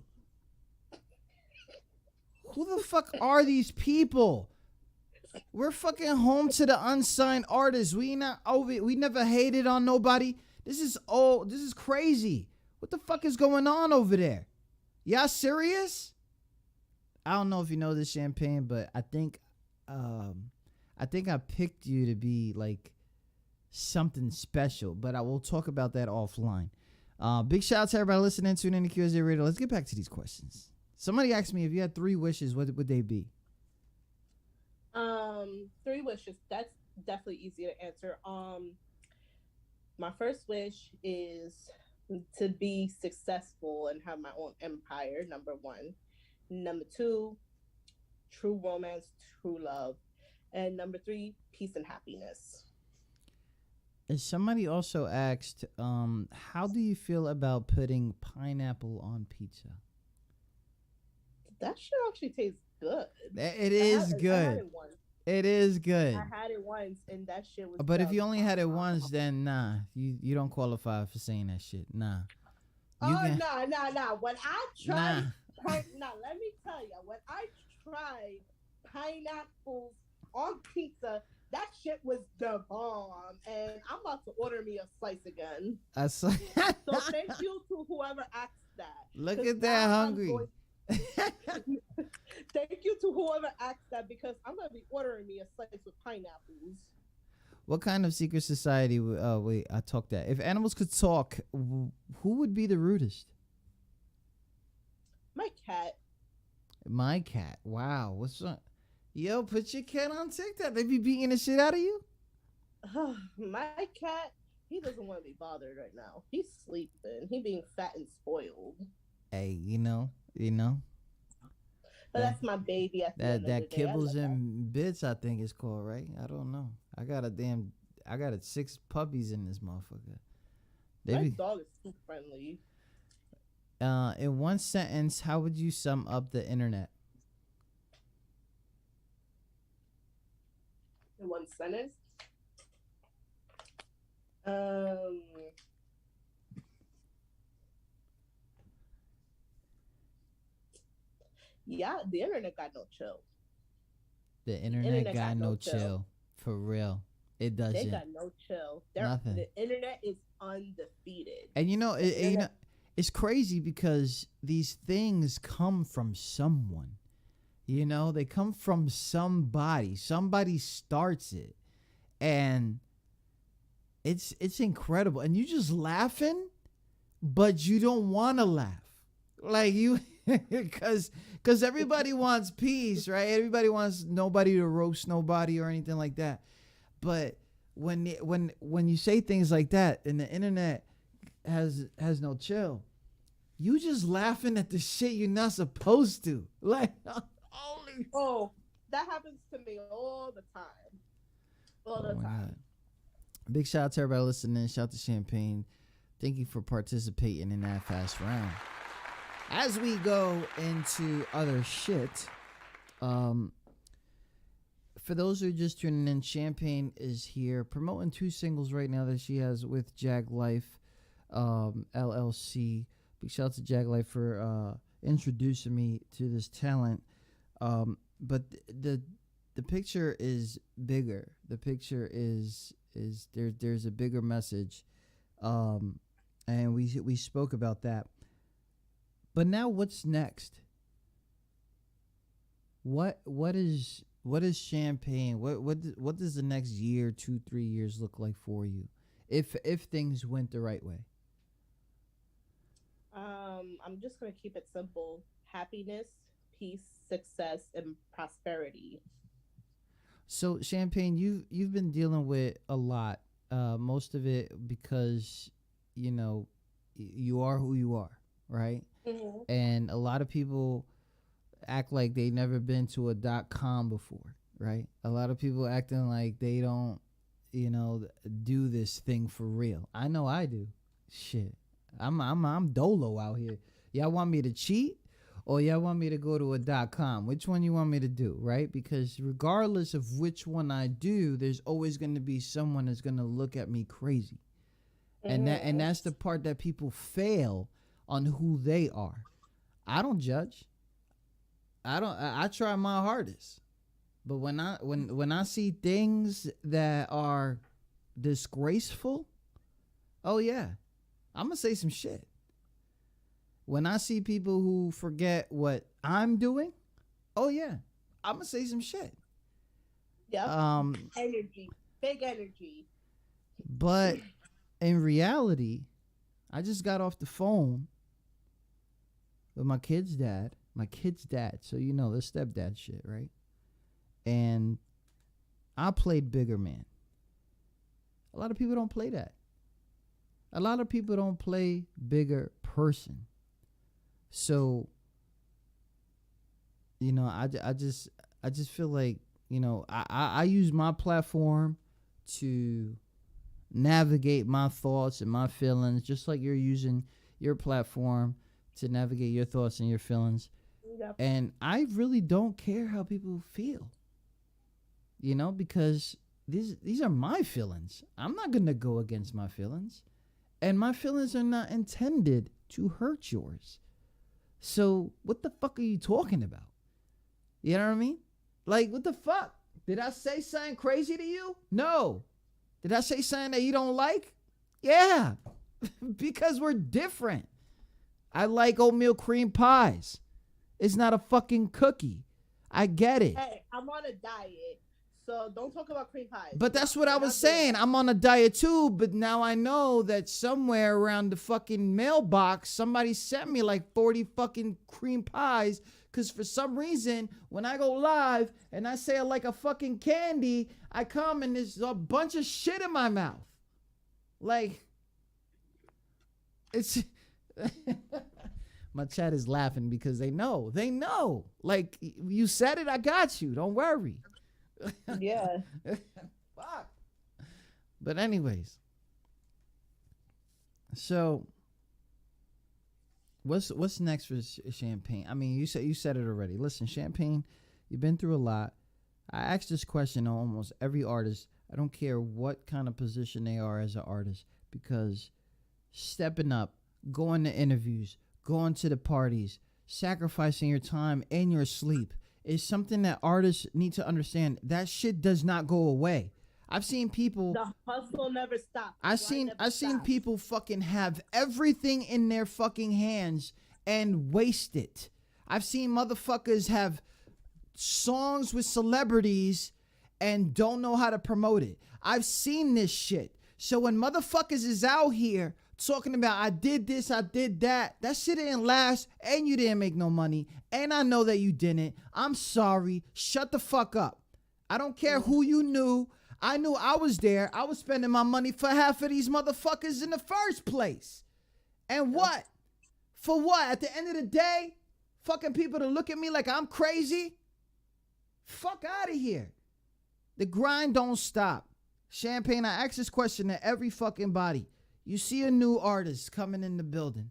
Who the fuck are these people? We're fucking home to the unsigned artists. We never hated on nobody. This is crazy. What the fuck is going on over there? Y'all serious? I don't know if you know this, Champagne, but I think I picked you to be like something special, but I will talk about that offline. Big shout out to everybody listening, tuning in to QSJ Radio. Let's get back to these questions. Somebody asked me if you had 3 wishes, what would they be? 3 wishes. That's definitely easy to answer. My first wish is to be successful and have my own empire, number 1. Number 2, true romance, true love. And number 3, peace and happiness. And somebody also asked, how do you feel about putting pineapple on pizza? That shit actually tastes good. It is good. I had it once. It is good. I had it once, and that shit was. But if you only had it once, then nah, you don't qualify for saying that shit. Nah. Nah. When I tried, let me tell you, when I tried pineapples on pizza, that shit was the bomb, and I'm about to order me a slice again. So thank you to whoever asked that. Look at that hungry. Thank you to whoever asked that, because I'm gonna be ordering me a slice with pineapples. What kind of secret society? Wait, I talked that. If animals could talk, who would be the rudest? My cat. My cat. Wow. What's up? Yo, put your cat on TikTok. They be beating the shit out of you? My cat, he doesn't want to be bothered right now. He's sleeping. He being fat and spoiled. Hey, But that's my baby at the end of that the day. I kibbles love and bits, I think it's called, right? I don't know. I got 6 puppies in this motherfucker. that. My dog is too friendly. In one sentence, how would you sum up the internet? In one sentence. Yeah, the internet got no chill. The internet got no chill. For real. It doesn't. They got no chill. Nothing. The internet is undefeated. And it's crazy because these things come from someone. They come from somebody. Somebody starts it. And it's incredible. And you just laughing, but you don't want to laugh. Like you because everybody wants peace, right? Everybody wants nobody to roast nobody or anything like that. But when you say things like that and the internet has no chill, you just laughing at the shit you're not supposed to. Like, holy. Oh, that happens to me all the time. All the my time. God. Big shout out to everybody listening. Shout out to Champagne. Thank you for participating in that fast round. As we go into other shit, for those who are just tuning in, Champagne is here promoting 2 singles right now that she has with Jag Life LLC. Big shout out to Jag Life for introducing me to this talent. But the picture is bigger. The picture is there's a bigger message, and we spoke about that. But now, what's next? What is Champagne? What does the next year, 2-3 years look like for you, if things went the right way? I'm just gonna keep it simple: happiness, peace, success, and prosperity. So, Champagne, you've been dealing with a lot. Most of it because you are who you are, right? Mm-hmm. And a lot of people act like they never been to a .com before, right? A lot of people acting like they don't, do this thing for real. I know I do. Shit, I'm dolo out here. Y'all want me to cheat, or y'all want me to go to a .com? Which one you want me to do, right? Because regardless of which one I do, there's always going to be someone that's going to look at me crazy, and that's the part that people fail on who they are. I don't judge. I try my hardest. But when I see things that are disgraceful, oh yeah, I'm gonna say some shit. When I see people who forget what I'm doing, oh yeah, I'm gonna say some shit. Yeah. Energy. Big energy. But in reality, I just got off the phone with my kid's dad. So the stepdad shit, right? And I played bigger man. A lot of people don't play that. A lot of people don't play bigger person. So, I just feel like, I use my platform to navigate my thoughts and my feelings, just like you're using your platform to navigate your thoughts and your feelings. Yep. And I really don't care how people feel, because these are my feelings. I'm not going to go against my feelings, and my feelings are not intended to hurt yours. So what the fuck are you talking about? You know what I mean? Like, what the fuck? Did I say something crazy to you? No. Did I say something that you don't like? Yeah, because we're different. I like oatmeal cream pies. It's not a fucking cookie. I get it. Hey, I'm on a diet, So don't talk about cream pies. But that's what I We're was not doing saying. that. I'm on a diet too, but now I know that somewhere around the fucking mailbox, somebody sent me like 40 fucking cream pies. Cause for some reason, when I go live and I say I like a fucking candy, I come and there's a bunch of shit in my mouth. Like, it's my chat is laughing because they know. Like, you said it, I got you. Don't worry. Yeah. Fuck. But anyways, so what's next for Champagne? I mean, you said it already. Listen, Champagne, you've been through a lot. I ask this question to almost every artist. I don't care what kind of position they are as an artist, because stepping up, going to interviews, going to the parties, sacrificing your time and your sleep is something that artists need to understand. That shit does not go away. I've seen people. The hustle never stops. I've seen people fucking have everything in their fucking hands and waste it. I've seen motherfuckers have songs with celebrities and don't know how to promote it. I've seen this shit. So when motherfuckers is out here talking about I did this, I did that shit didn't last, and you didn't make no money, and I know that you didn't. I'm sorry. Shut the fuck up. I don't care who you knew. I knew I was there. I was spending my money for half of these motherfuckers in the first place. And what? For what? At the end of the day, fucking people to look at me like I'm crazy? Fuck out of here. The grind don't stop. Champagne, I ask this question to every fucking body. You see a new artist coming in the building,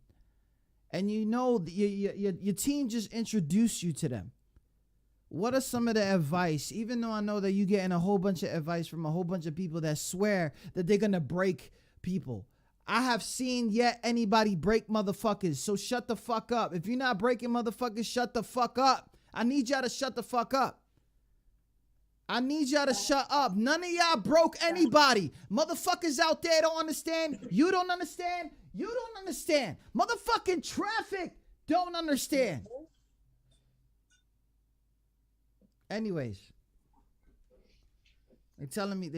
and you know your team just introduced you to them. What are some of the advice? Even though I know that you're getting a whole bunch of advice from a whole bunch of people that swear that they're going to break people. I have seen yet anybody break motherfuckers, so shut the fuck up. If you're not breaking motherfuckers, shut the fuck up. I need y'all to shut the fuck up. I need y'all to shut up. None of y'all broke anybody. Motherfuckers out there don't understand. You don't understand. You don't understand. Motherfucking traffic don't understand. Anyways, they telling me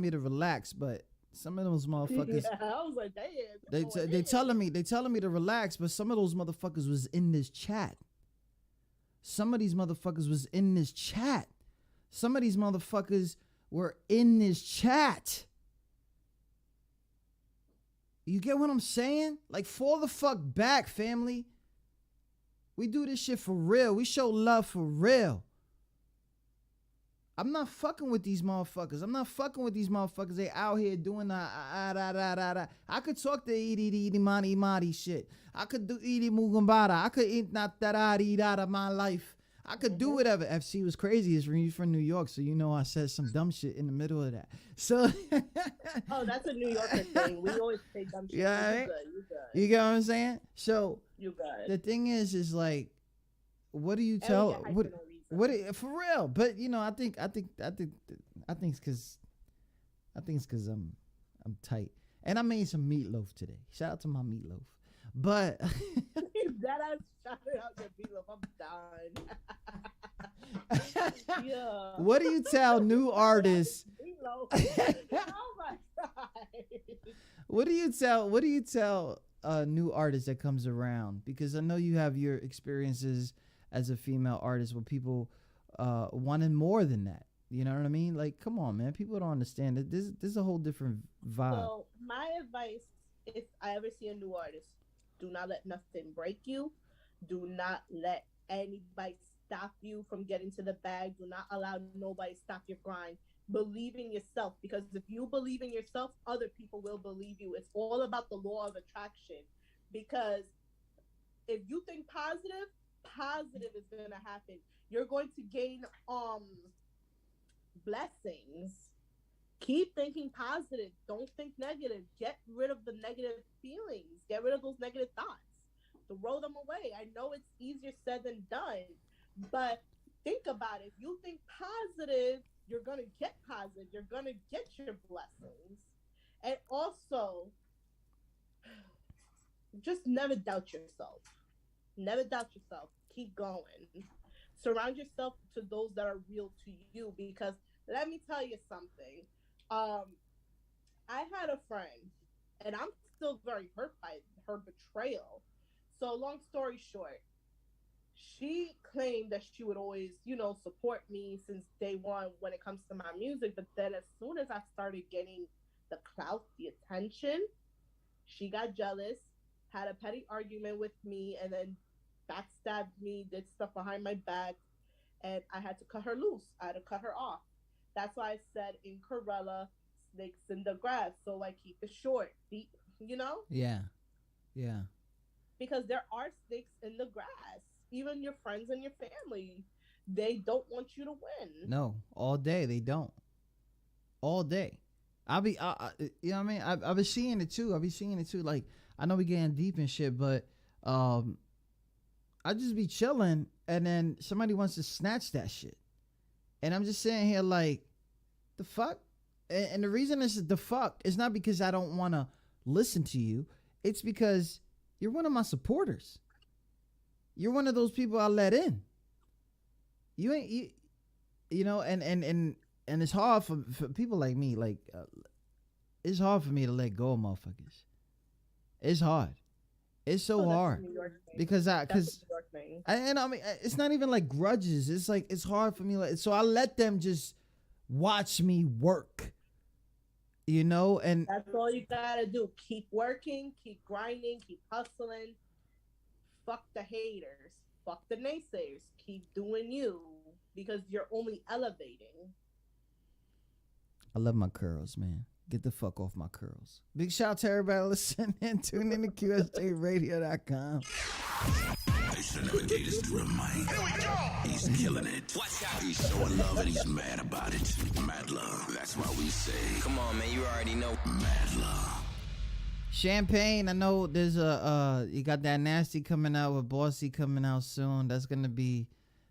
to relax, but some of those motherfuckers. Yeah, I was like, damn. They telling me to relax, but some of those motherfuckers was in this chat. Some of these motherfuckers was in this chat. Some of these motherfuckers were in this chat. You get what I'm saying? Like, fall the fuck back, family. We do this shit for real. We show love for real. I'm not fucking with these motherfuckers. They out here doing the I could talk the edi mani shit. I could do edi mugambara. I could eat not that out of my life. I could do whatever. FC was crazy. It's you from New York, so you know I said some dumb shit in the middle of that. So oh, that's a New Yorker thing. We always say dumb shit. Yeah, You good. You get what I'm saying? So You good. the thing is like, what do you tell? What for real? But you know, I think it's because I'm tight, and I made some meatloaf today. Shout out to my meatloaf. But that I shouted out your meatloaf. I'm done. Yeah. What do you tell new artists? Meatloaf. Oh my god. What do you tell a new artist that comes around? Because I know you have your experiences as a female artist with people wanting more than that. You know what I mean? Like, come on, man. People don't understand it. This is a whole different vibe. So my advice, if I ever see a new artist, do not let nothing break you. Do not let anybody stop you from getting to the bag. Do not allow nobody to stop your grind. Believe in yourself, because if you believe in yourself, other people will believe you. It's all about the law of attraction, because if you think positive is going to happen. You're going to gain blessings. Keep thinking positive. Don't think negative. Get rid of the negative feelings. Get rid of those negative thoughts. Throw them away. I know it's easier said than done, but think about it. If you think positive, you're going to get positive. You're going to get your blessings. And also, just never doubt yourself. Never doubt yourself. Keep going. Surround yourself to those that are real to you, because let me tell you something. Um, I had a friend, and I'm still very hurt by her betrayal. So, long story short, she claimed that she would always, support me since day one when it comes to my music. But then, as soon as I started getting the clout, the attention, she got jealous, had a petty argument with me, and then backstabbed me, did stuff behind my back, and I had to cut her loose. I had to cut her off. That's why I said in Corella, snakes in the grass. So I keep it short. Yeah. Yeah. Because there are snakes in the grass. Even your friends and your family, they don't want you to win. No, all day they don't. All day. You know what I mean? I've been seeing it too. Like, I know we getting deep and shit, but I just be chilling, and then somebody wants to snatch that shit, and I'm just sitting here like, the fuck. And the reason it's the fuck is not because I don't want to listen to you. It's because you're one of my supporters. You're one of those people I let in. You ain't you know, and it's hard for people like me. Like, it's hard for me to let go of motherfuckers. It's hard. It's so hard because and I mean, it's not even like grudges. It's like, it's hard for me. Like, so I let them just watch me work, and that's all you gotta do. Keep working, keep grinding, keep hustling. Fuck the haters. Fuck the naysayers. Keep doing you because you're only elevating. I love my curls, man. Get the fuck off my curls. Big shout out to everybody listening. Tune in to QSJRadio.com. They send navigators to remind. Here we go. He's killing it. Watch out. He's so in love and he's mad about it. Madluh. That's why we say. Come on, man. You already know. Madluh. Champagne, I know there's you got that Nasty coming out with Bossy coming out soon. That's gonna be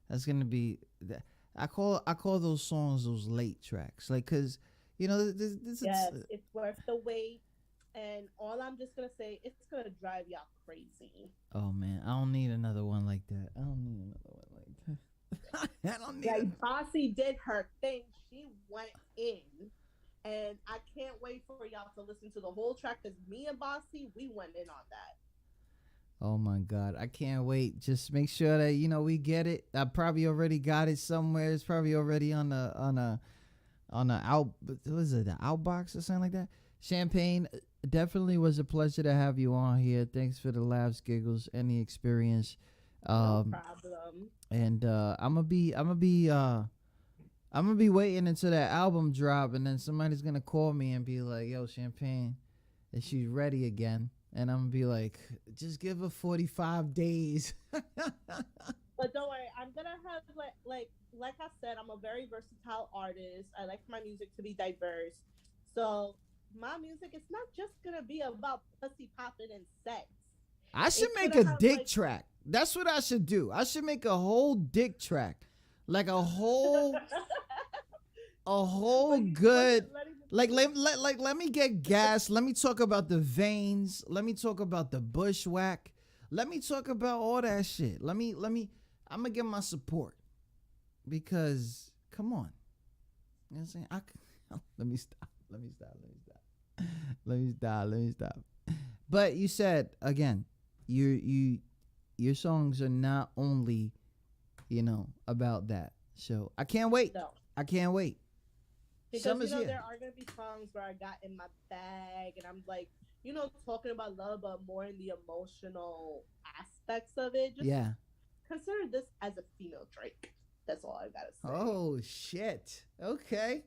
I call those songs those late tracks, like, cause this yes, it's worth the wait. And all I'm just gonna say, it's gonna drive y'all crazy. Oh man, I don't need another one like that. I don't need Like, Bossy did her thing. She went in. And I can't wait for y'all to listen to the whole track, because me and Bossy, we went in on that. Oh my God, I can't wait. Just make sure that we get it. I probably already got it somewhere. It's probably already on the out. What is it, the Outbox or something like that? Champagne, definitely was a pleasure to have you on here. Thanks for the laughs, giggles, and the experience. No problem. And I'm gonna be waiting until that album drop, and then somebody's gonna call me and be like, "Yo, Champagne, is she ready again?" And I'm gonna be like, "Just give her 45 days." But don't worry, I'm gonna have like I said, I'm a very versatile artist. I like my music to be diverse. So my music is not just gonna be about pussy popping and sex. I should make a dick track. That's what I should do. I should make a whole dick track. Like a whole good, let me get gas. Let me talk about the veins. Let me talk about the bushwhack. Let me talk about all that shit. I'm gonna get my support, because come on. You know what I'm saying? Let me stop. But you said again, your songs are not only about that. So I can't wait. No. I can't wait. Because there are gonna be songs where I got in my bag and I'm like, talking about love, but more in the emotional aspects of it. Just consider this as a female Drake. That's all I gotta say. Oh shit. Okay.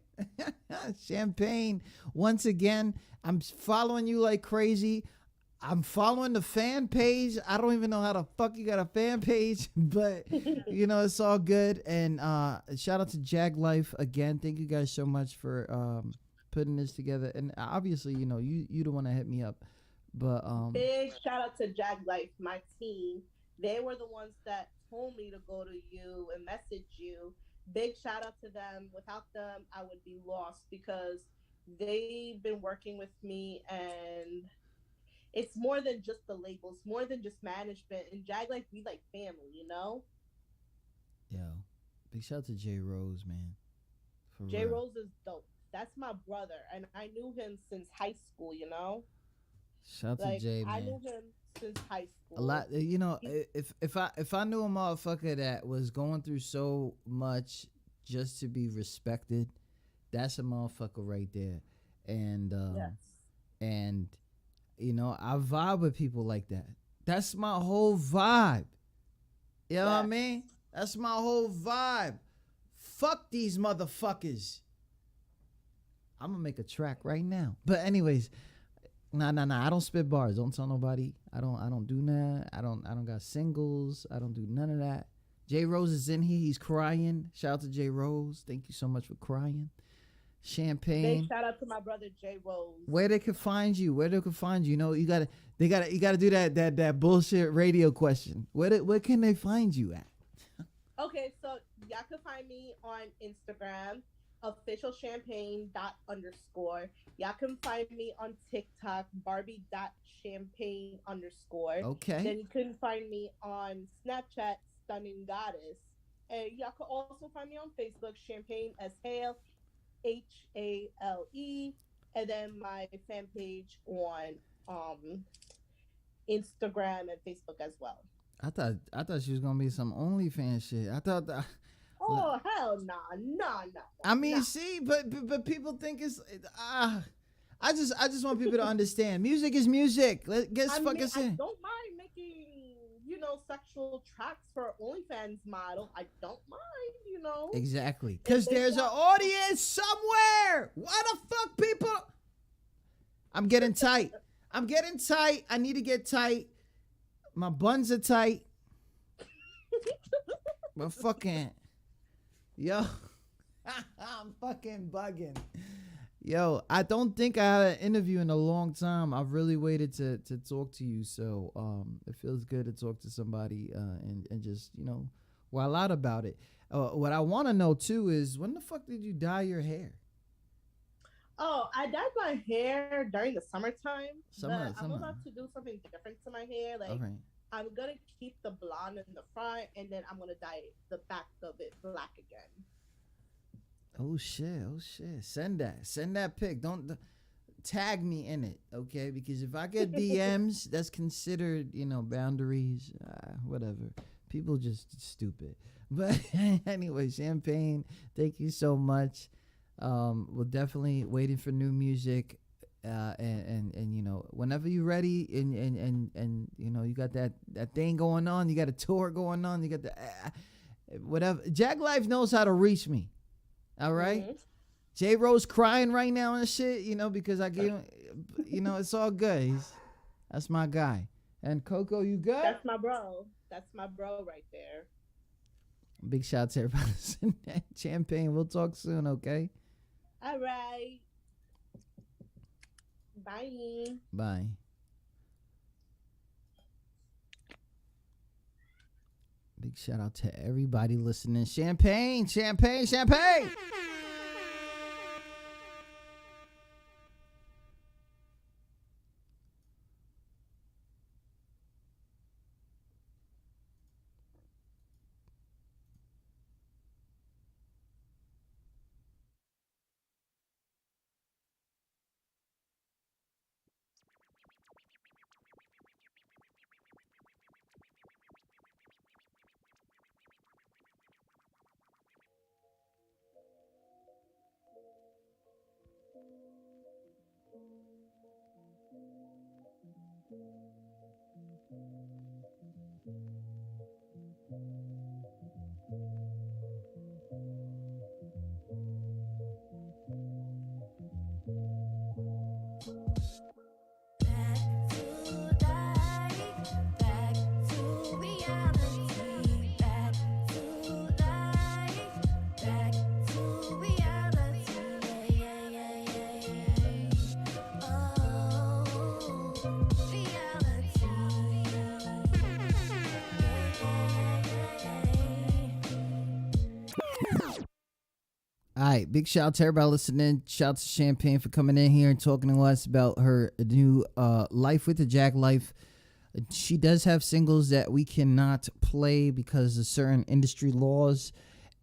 Champagne. Once again, I'm following you like crazy. I'm following the fan page. I don't even know how the fuck you got a fan page, but it's all good. And shout out to Jag Life again. Thank you guys so much for putting this together. And obviously, you the one that hit me up. But big shout out to Jag Life, my team. They were the ones that told me to go to you and message you. Big shout out to them. Without them, I would be lost, because they've been working with me, and it's more than just the labels, more than just management. And Jag Life, we like family, Yo, big shout out to J Rose, man. J real. Rose is dope. That's my brother, and I knew him since high school. You know, Shout to like Jay, I man. knew him since high A school. lot, if I knew a motherfucker that was going through so much just to be respected, that's a motherfucker right there. And Yes, and I vibe with people like that. That's my whole vibe. You know what I yes. mean? That's my whole vibe. Fuck these motherfuckers. I'm gonna make a track right now. But anyways, nah. I don't spit bars. Don't tell nobody. I don't do that. I don't got singles. I don't do none of that. J Rose is in here. He's crying. Shout out to J Rose. Thank you so much for crying. Big Champagne. shout out to my brother J Rose. Where they could find you. You gotta do that bullshit radio question. Where can they find you at? Okay, so y'all can find me on Instagram, officialchampagne._. Y'all can find me on TikTok, Barbie.champagne_. Okay. Then you can find me on Snapchat, Stunning Goddess. And y'all can also find me on Facebook, Champagne as Hale, HALE. And then my fan page on Instagram and Facebook as well. I thought she was gonna be some OnlyFans shit. I thought that. Oh hell nah. I mean, see, but people think it's. I just want people to understand. Music is music. Let's fucking I say. don't mind making, sexual tracks for OnlyFans model. I don't mind, Exactly, because they there's an want- audience somewhere. Why the fuck, people? I'm getting tight. I need to get tight. My buns are tight. But fucking, yo, I'm fucking bugging. Yo, I don't think I had an interview in a long time. I've really waited to talk to you, so it feels good to talk to somebody and just while out about it. What I want to know too is when the fuck did you dye your hair? Oh, I dyed my hair during the summertime. Summer. I'm about to do something different to my hair. Like, All right. I'm gonna keep the blonde in the front, and then I'm gonna dye the back of it black again. Oh shit. Send that pic. Don't tag me in it, okay? Because if I get DMs, that's considered, boundaries, whatever. People just stupid. But anyway, Champagne, thank you so much. We're definitely waiting for new music. And whenever you're ready and you got that thing going on, you got a tour going on, you got the whatever. Jack Life knows how to reach me. All right. Mm-hmm. J Rose crying right now and shit, because I gave him, it's all good. That's my guy. And Coco, you good? That's my bro. That's my bro right there. Big shout out to everybody. Champagne, we'll talk soon, okay? All right. Bye. Bye. Big shout out to everybody listening. Champagne. All right, big shout out to everybody listening. Shout out to Champagne for coming in here and talking to us about her new Life with the Jack Life. She does have singles that we cannot play because of certain industry laws,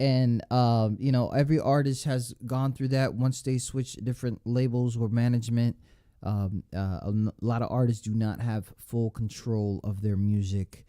And every artist has gone through that once they switch different labels or management. A lot of artists do not have full control of their music,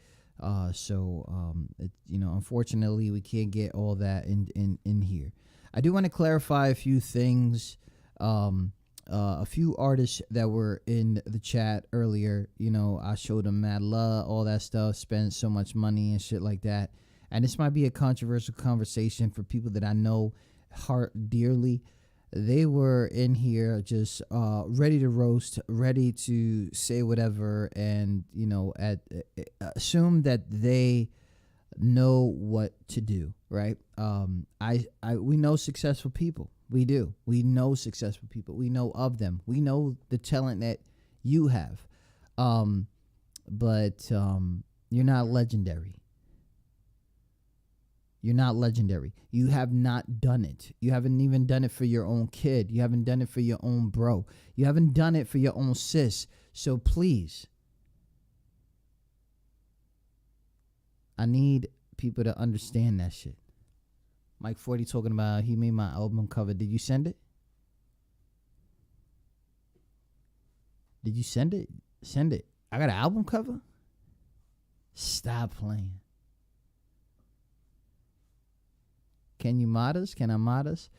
unfortunately we can't get all that in here. I do want to clarify a few things. A few artists that were in the chat earlier, I showed them Madluh, all that stuff, spent so much money and shit like that. And this might be a controversial conversation for people that I know heart dearly. They were in here just ready to roast, ready to say whatever, and assume that they know what to do, right? We know successful people. We do. We know successful people. We know of them. We know the talent that you have, but you're not legendary. You're not legendary. You have not done it. You haven't even done it for your own kid. You haven't done it for your own bro. You haven't done it for your own sis. So please, I need people to understand that shit. Mike 40 talking about he made my album cover. Did you send it? Did you send it? Send it. I got an album cover? Stop playing. Can you mod us? Can I mod us?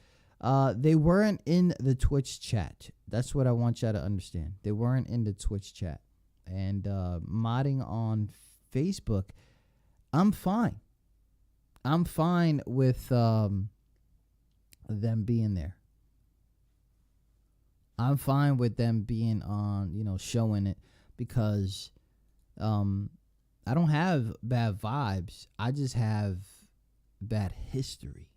They weren't in the Twitch chat. That's what I want y'all to understand. They weren't in the Twitch chat. And modding on Facebook, I'm fine. I'm fine with them being there. I'm fine with them being on, showing it, because I don't have bad vibes. I just have bad history.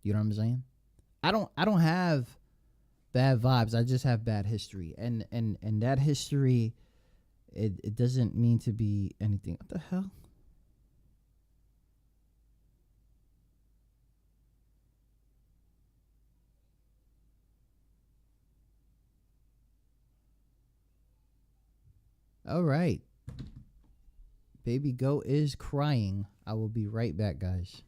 You know what I'm saying? I don't have bad vibes. I just have bad history. And that history, it doesn't mean to be anything. What the hell? All right. Baby Go is crying. I will be right back, guys.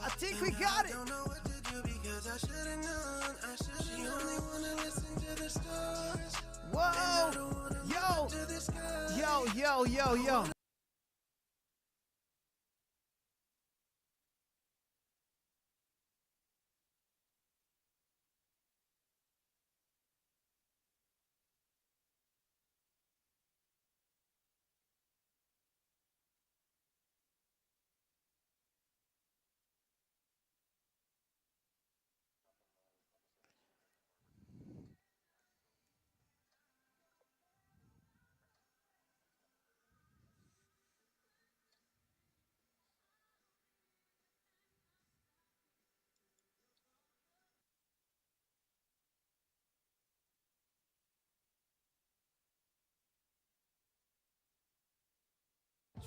I think we got it. Whoa! Yo!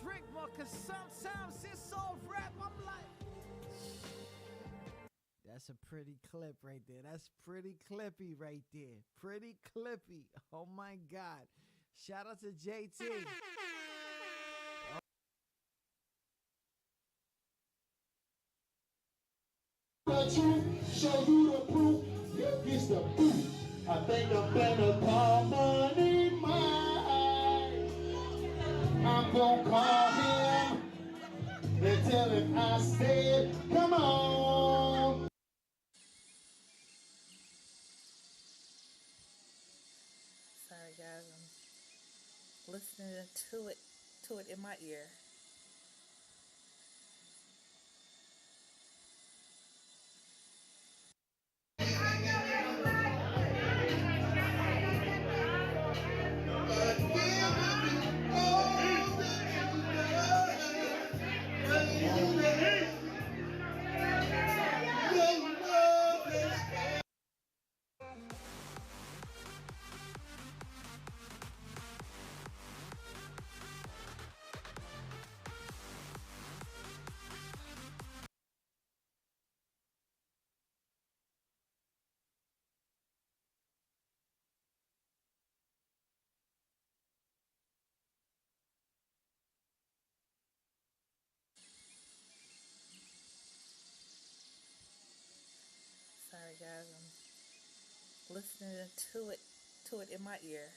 Drink more, cause sometimes it's all rap. I'm like, That's a pretty clip right there. That's pretty clippy right there. Pretty clippy. Oh my God. Shout out to JT. Show you the proof, you get the boot. I think I'm gonna call money mine. I'm gonna call him and tell him I said, come on. Sorry guys, I'm listening to it in my ear. Sorry guys, I'm listening to it in my ear.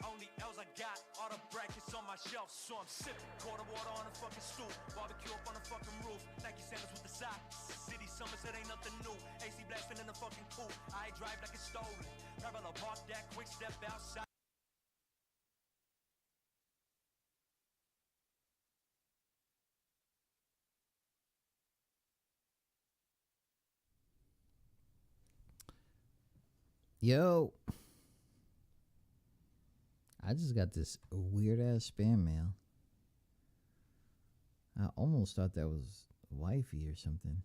Only L's I got, all the brackets on my shelf, so I'm sipping. Quarter water on a fucking stool, barbecue up on the fucking roof, Nike sandals with the socks. City summers, it ain't nothing new. AC blasting in the fucking pool, I drive like it's stolen. Parallel park that quick step outside. Yo, I just got this weird ass spam mail. I almost thought that was wifey or something.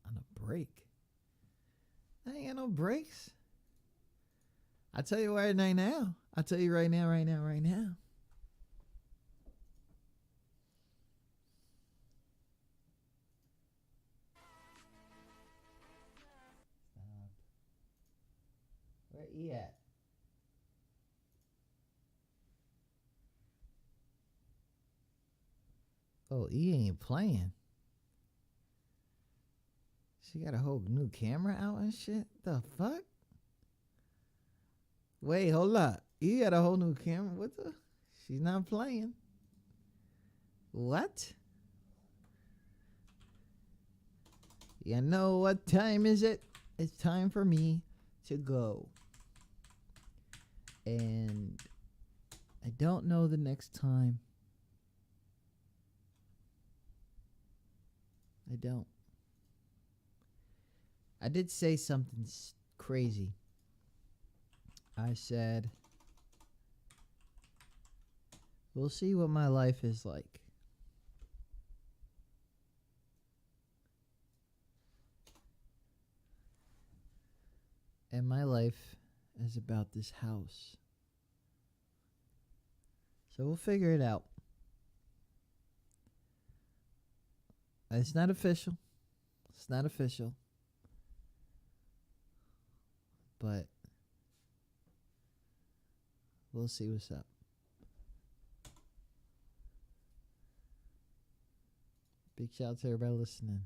On a break. I ain't got no breaks. I tell you right now. I tell you right now. Stop. Where E at? Oh, E ain't playing. She got a whole new camera out and shit? The fuck? Wait, hold up. You got a whole new camera? What the? She's not playing. What? You know what time is it? It's time for me to go. And I don't know the next time. I don't. I did say something crazy. I said, we'll see what my life is like. And my life is about this house. So we'll figure it out. It's not official. It's not official. But we'll see what's up. Big shout out to everybody listening.